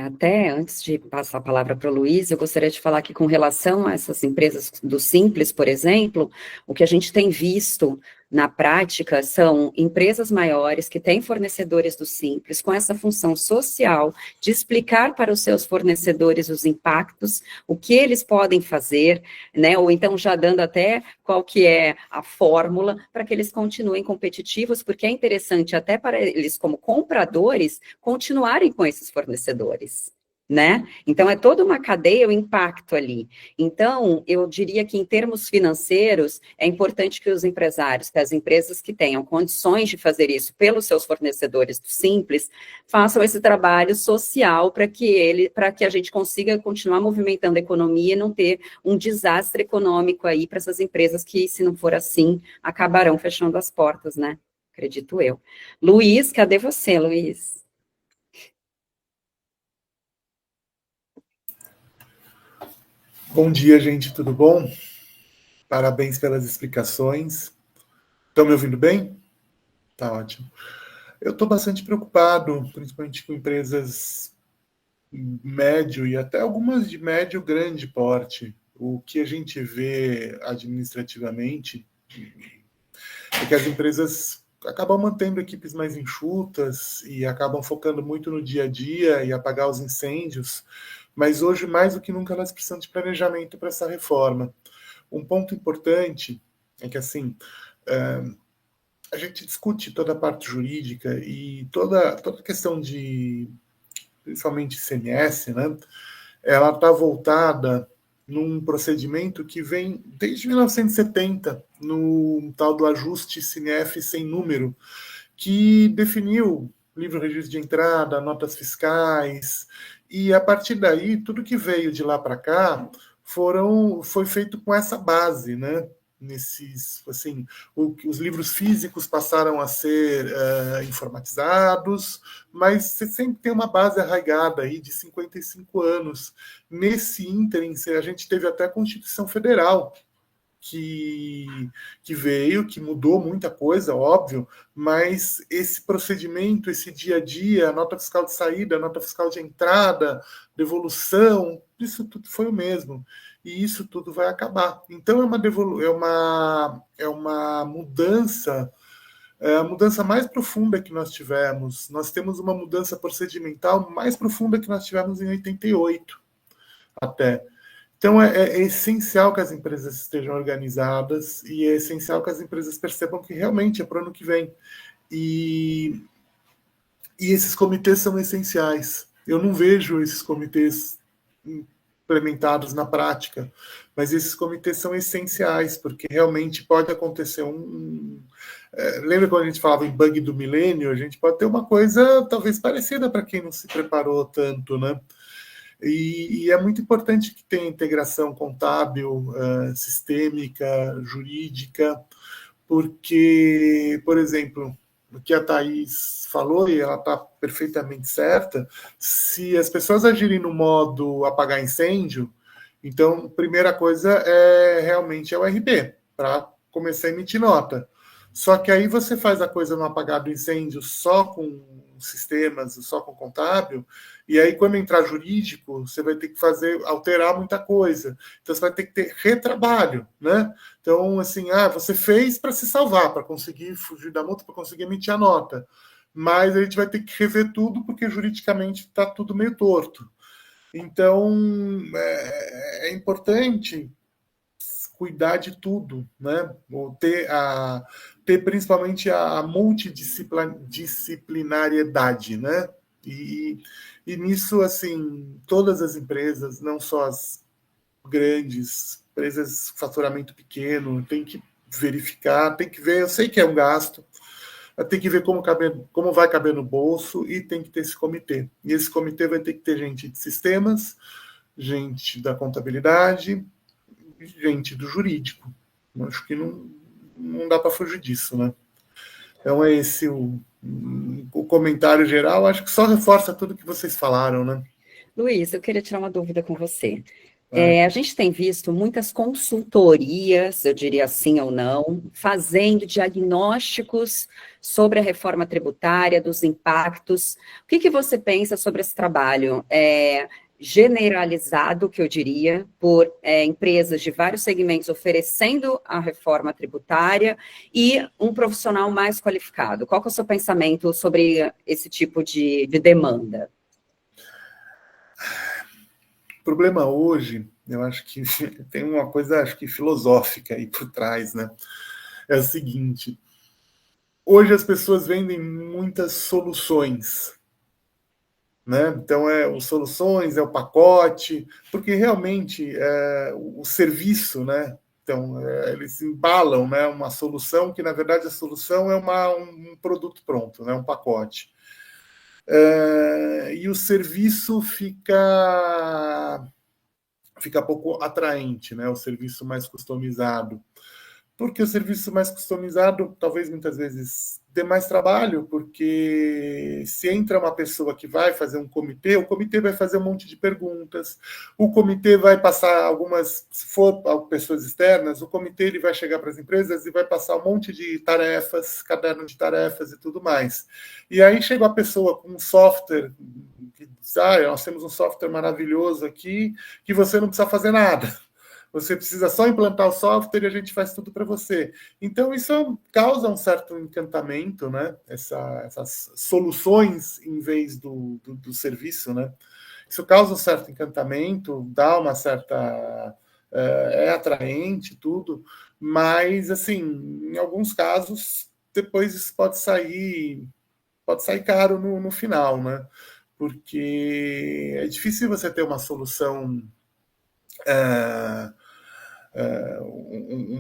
Speaker 1: Até antes de passar a palavra para o Luiz, eu gostaria de falar que com relação a essas empresas do Simples, por exemplo, o que a gente tem visto na prática, são empresas maiores que têm fornecedores do Simples, com essa função social de explicar para os seus fornecedores os impactos, o que eles podem fazer, né, ou então já dando até qual que é a fórmula para que eles continuem competitivos, porque é interessante até para eles, como compradores, continuarem com esses fornecedores. Né? Então, é toda uma cadeia, o impacto ali. Então, eu diria que em termos financeiros, é importante que os empresários, que as empresas que tenham condições de fazer isso pelos seus fornecedores do Simples, façam esse trabalho social para que a gente consiga continuar movimentando a economia e não ter um desastre econômico aí para essas empresas que, se não for assim, acabarão fechando as portas, né? Acredito eu. Luiz, cadê você, Luiz?
Speaker 4: Bom dia, gente, tudo bom? Parabéns pelas explicações. Estão me ouvindo bem? Tá ótimo. Eu estou bastante preocupado, principalmente com empresas médio e até algumas de médio grande porte. O que a gente vê administrativamente é que as empresas acabam mantendo equipes mais enxutas e acabam focando muito no dia a dia e apagar os incêndios, mas hoje, mais do que nunca, elas precisam de planejamento para essa reforma. Um ponto importante é que, assim, a gente discute toda a parte jurídica e toda a questão de, principalmente ICMS, né? Ela está voltada num procedimento que vem desde 1970, no tal do ajuste CINEF sem número, que definiu livre registro de entrada, notas fiscais, e a partir daí, tudo que veio de lá para cá foi feito com essa base, né? Assim, os livros físicos passaram a ser informatizados, mas você sempre tem uma base arraigada aí de 55 anos. Nesse ínterim, a gente teve até a Constituição Federal, que veio, que mudou muita coisa, óbvio, mas esse procedimento, esse dia a dia, a nota fiscal de saída, a nota fiscal de entrada, devolução, isso tudo foi o mesmo. E isso tudo vai acabar. Então é uma mudança, a mudança mais profunda que nós tivemos. Nós temos uma mudança procedimental mais profunda que nós tivemos em 88 até. Então, é essencial que as empresas estejam organizadas e é essencial que as empresas percebam que realmente é para o ano que vem. E esses comitês são essenciais. Eu não vejo esses comitês implementados na prática, mas esses comitês são essenciais, porque realmente pode acontecer lembra quando a gente falava em bug do milênio? A gente pode ter uma coisa talvez parecida para quem não se preparou tanto, né? E é muito importante que tenha integração contábil, sistêmica, jurídica, porque, por exemplo, o que a Thaís falou, e ela está perfeitamente certa, se as pessoas agirem no modo apagar incêndio, então, primeira coisa realmente é o RB, para começar a emitir nota. Só que aí você faz a coisa no apagar do incêndio só com sistemas, só com contábil, e aí quando entrar jurídico, você vai ter que alterar muita coisa. Então você vai ter que ter retrabalho, né? Então, assim, você fez para se salvar, para conseguir fugir da multa, para conseguir emitir a nota. Mas a gente vai ter que rever tudo, porque juridicamente está tudo meio torto. Então, é importante cuidar de tudo, né? Ou ter principalmente a multidisciplinariedade, né? E nisso, assim, todas as empresas, não só as grandes, empresas de faturamento pequeno, tem que verificar, tem que ver, eu sei que é um gasto, tem que ver como vai caber no bolso e tem que ter esse comitê. E esse comitê vai ter que ter gente de sistemas, gente da contabilidade, gente do jurídico. Eu acho que não dá para fugir disso, né? Então é esse o comentário geral. Acho que só reforça tudo que vocês falaram, né?
Speaker 1: Luiz, eu queria tirar uma dúvida com você. A gente tem visto muitas consultorias, eu diria sim ou não, fazendo diagnósticos sobre a reforma tributária, dos impactos. O que você pensa sobre esse trabalho? generalizado, que eu diria, por empresas de vários segmentos oferecendo a reforma tributária e um profissional mais qualificado. Qual que é o seu pensamento sobre esse tipo de demanda?
Speaker 4: O problema hoje, eu acho que tem uma coisa, acho que filosófica aí por trás, né? É o seguinte, hoje as pessoas vendem muitas soluções, né? Então, os soluções, é o pacote, porque realmente o serviço, né? Então, eles embalam, né, uma solução que, na verdade, a solução é um produto pronto, né, um pacote. E o serviço fica pouco atraente, né? O serviço mais customizado. Porque o serviço mais customizado, talvez muitas vezes dê mais trabalho, porque se entra uma pessoa que vai fazer um comitê, o comitê vai fazer um monte de perguntas, o comitê vai passar algumas, se for pessoas externas, o comitê ele vai chegar para as empresas e vai passar um monte de tarefas, caderno de tarefas e tudo mais. E aí chega a pessoa com um software, que diz, nós temos um software maravilhoso aqui, que você não precisa fazer nada. Você precisa só implantar o software e a gente faz tudo para você. Então, isso causa um certo encantamento, né? Essas soluções em vez do serviço, né? Isso causa um certo encantamento, dá uma certa... é atraente, tudo, mas, assim, em alguns casos, depois isso pode sair caro no final, né? Porque é difícil você ter uma solução...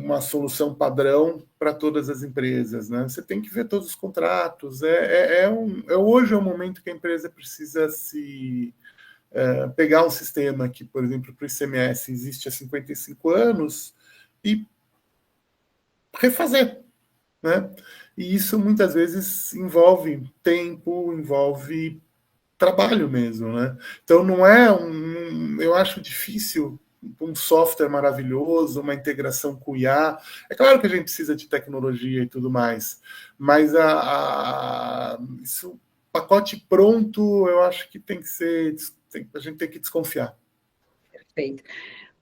Speaker 4: uma solução padrão para todas as empresas, né? Você tem que ver todos os contratos. Hoje é o momento que a empresa precisa pegar um sistema que, por exemplo, para o ICMS existe há 55 anos e refazer, né? E isso muitas vezes envolve tempo, envolve trabalho mesmo, né? Então não é eu acho difícil um software maravilhoso, uma integração com o IA. É claro que a gente precisa de tecnologia e tudo mais, mas isso, pacote pronto, eu acho que tem que ser, a gente tem que desconfiar.
Speaker 1: Perfeito.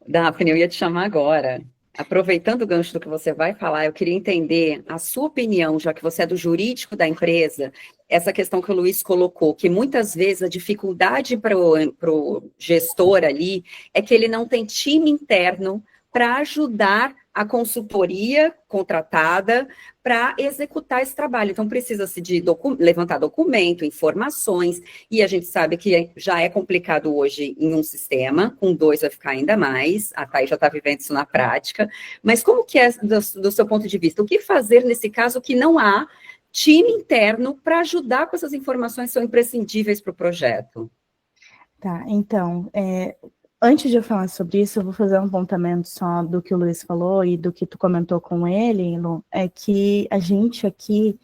Speaker 1: Daphne, eu ia te chamar agora. Aproveitando o gancho do que você vai falar, eu queria entender a sua opinião, já que você é do jurídico da empresa, essa questão que o Luiz colocou, que muitas vezes a dificuldade para o gestor ali é que ele não tem time interno para ajudar a consultoria contratada para executar esse trabalho. Então, precisa-se de levantar documento, informações, e a gente sabe que já é complicado hoje em um sistema, com 2 vai ficar ainda mais, a Thay já está vivendo isso na prática, mas como que é, do seu ponto de vista, o que fazer nesse caso que não há time interno para ajudar com essas informações que são imprescindíveis para o projeto?
Speaker 3: Tá, então, antes de eu falar sobre isso, eu vou fazer um apontamento só do que o Luiz falou e do que tu comentou com ele, Lu, é que a gente aqui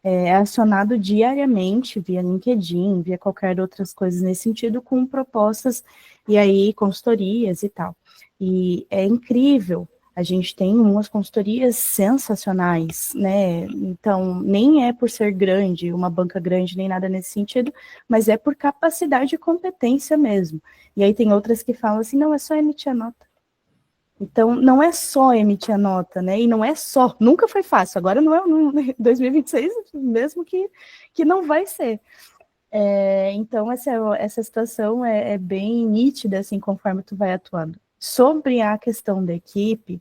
Speaker 3: é acionado diariamente via LinkedIn, via qualquer outras coisas nesse sentido, com propostas e aí consultorias e tal. E é incrível, a gente tem umas consultorias sensacionais, né? Então, nem é por ser grande, uma banca grande, nem nada nesse sentido, mas é por capacidade e competência mesmo. E aí tem outras que falam assim, não, é só emitir a nota. Então, não é só emitir a nota, né? E não é só, nunca foi fácil, agora não é 2026, mesmo que não vai ser. Então, essa situação é bem nítida, assim, conforme tu vai atuando. Sobre a questão da equipe,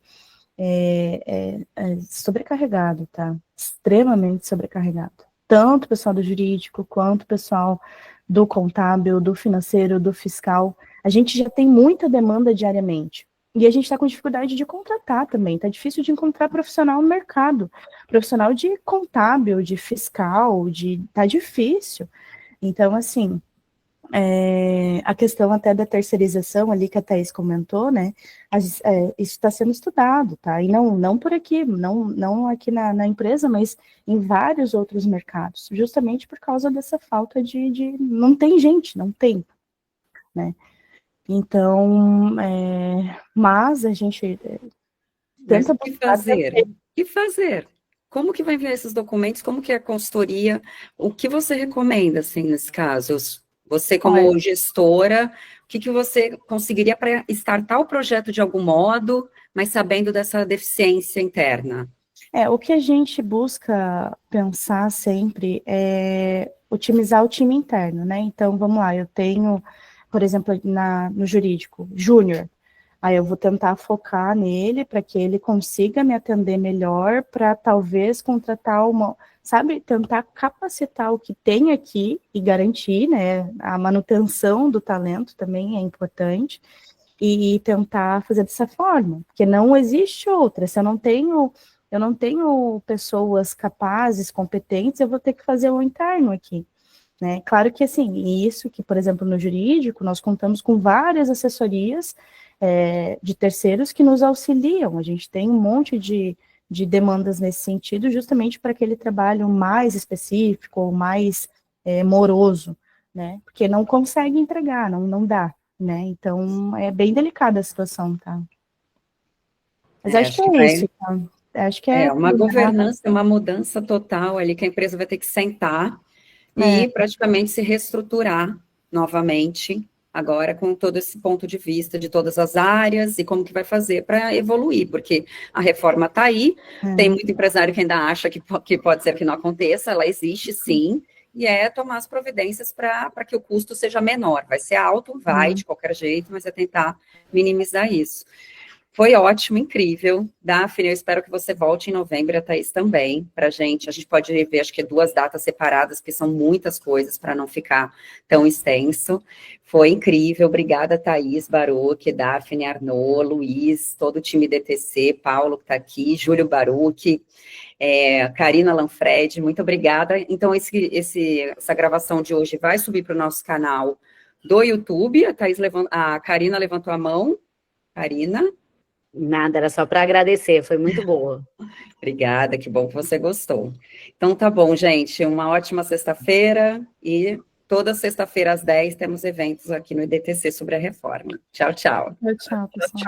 Speaker 3: é sobrecarregado, tá? Extremamente sobrecarregado. Tanto o pessoal do jurídico, quanto o pessoal do contábil, do financeiro, do fiscal. A gente já tem muita demanda diariamente. E a gente está com dificuldade de contratar também. Está difícil de encontrar profissional no mercado. Profissional de contábil, de fiscal, tá difícil. Então, assim, a questão até da terceirização ali que a Thaís comentou, né? Isso está sendo estudado, tá? E não por aqui, não aqui na empresa, mas em vários outros mercados, justamente por causa dessa falta de não tem gente, não tem, né? Então, mas a gente
Speaker 1: Mas
Speaker 3: tenta
Speaker 1: o que fazer? O que fazer? Como que vai enviar esses documentos? Como que é a consultoria? O que você recomenda, assim, nesse caso? Você, como gestora, o que você conseguiria para startar o projeto de algum modo, mas sabendo dessa deficiência interna?
Speaker 3: O que a gente busca pensar sempre é otimizar o time interno, né? Então, vamos lá, eu tenho, por exemplo, no jurídico, júnior. Aí eu vou tentar focar nele para que ele consiga me atender melhor, para talvez contratar tentar capacitar o que tem aqui e garantir, né? A manutenção do talento também é importante, e tentar fazer dessa forma, porque não existe outra. Se eu não tenho pessoas capazes, competentes, eu vou ter que fazer o interno aqui, né? Claro que, assim, isso que, por exemplo, no jurídico, nós contamos com várias assessorias de terceiros que nos auxiliam. A gente tem um monte de demandas nesse sentido, justamente para aquele trabalho mais específico, mais moroso, né? Porque não consegue entregar, não dá, né? Então, é bem delicada a situação, tá? Mas acho que é isso, tá? Acho que
Speaker 1: uma governança, uma mudança total ali, que a empresa vai ter que sentar e praticamente se reestruturar novamente, agora com todo esse ponto de vista de todas as áreas e como que vai fazer para evoluir, porque a reforma está aí, tem muito empresário que ainda acha que pode ser que não aconteça, ela existe sim, e é tomar as providências para que o custo seja menor. Vai ser alto, vai, de qualquer jeito, mas é tentar minimizar isso. Foi ótimo, incrível. Daphne, eu espero que você volte em novembro, a Thaís também, para a gente pode ver, acho que 2 datas separadas, porque são muitas coisas para não ficar tão extenso. Foi incrível, obrigada, Thaís Baruch, Daphne Arnaud, Luiz, todo o time DTC, Paulo que está aqui, Júlio Baruch, Karina Lanfred, muito obrigada. Então, essa gravação de hoje vai subir para o nosso canal do YouTube, a Karina levantou a mão. Karina?
Speaker 5: Nada, era só para agradecer, foi muito boa.
Speaker 1: Obrigada, que bom que você gostou. Então tá bom, gente, uma ótima sexta-feira e toda sexta-feira às 10 temos eventos aqui no IDTC sobre a reforma. Tchau, tchau.
Speaker 3: Tchau, pessoal.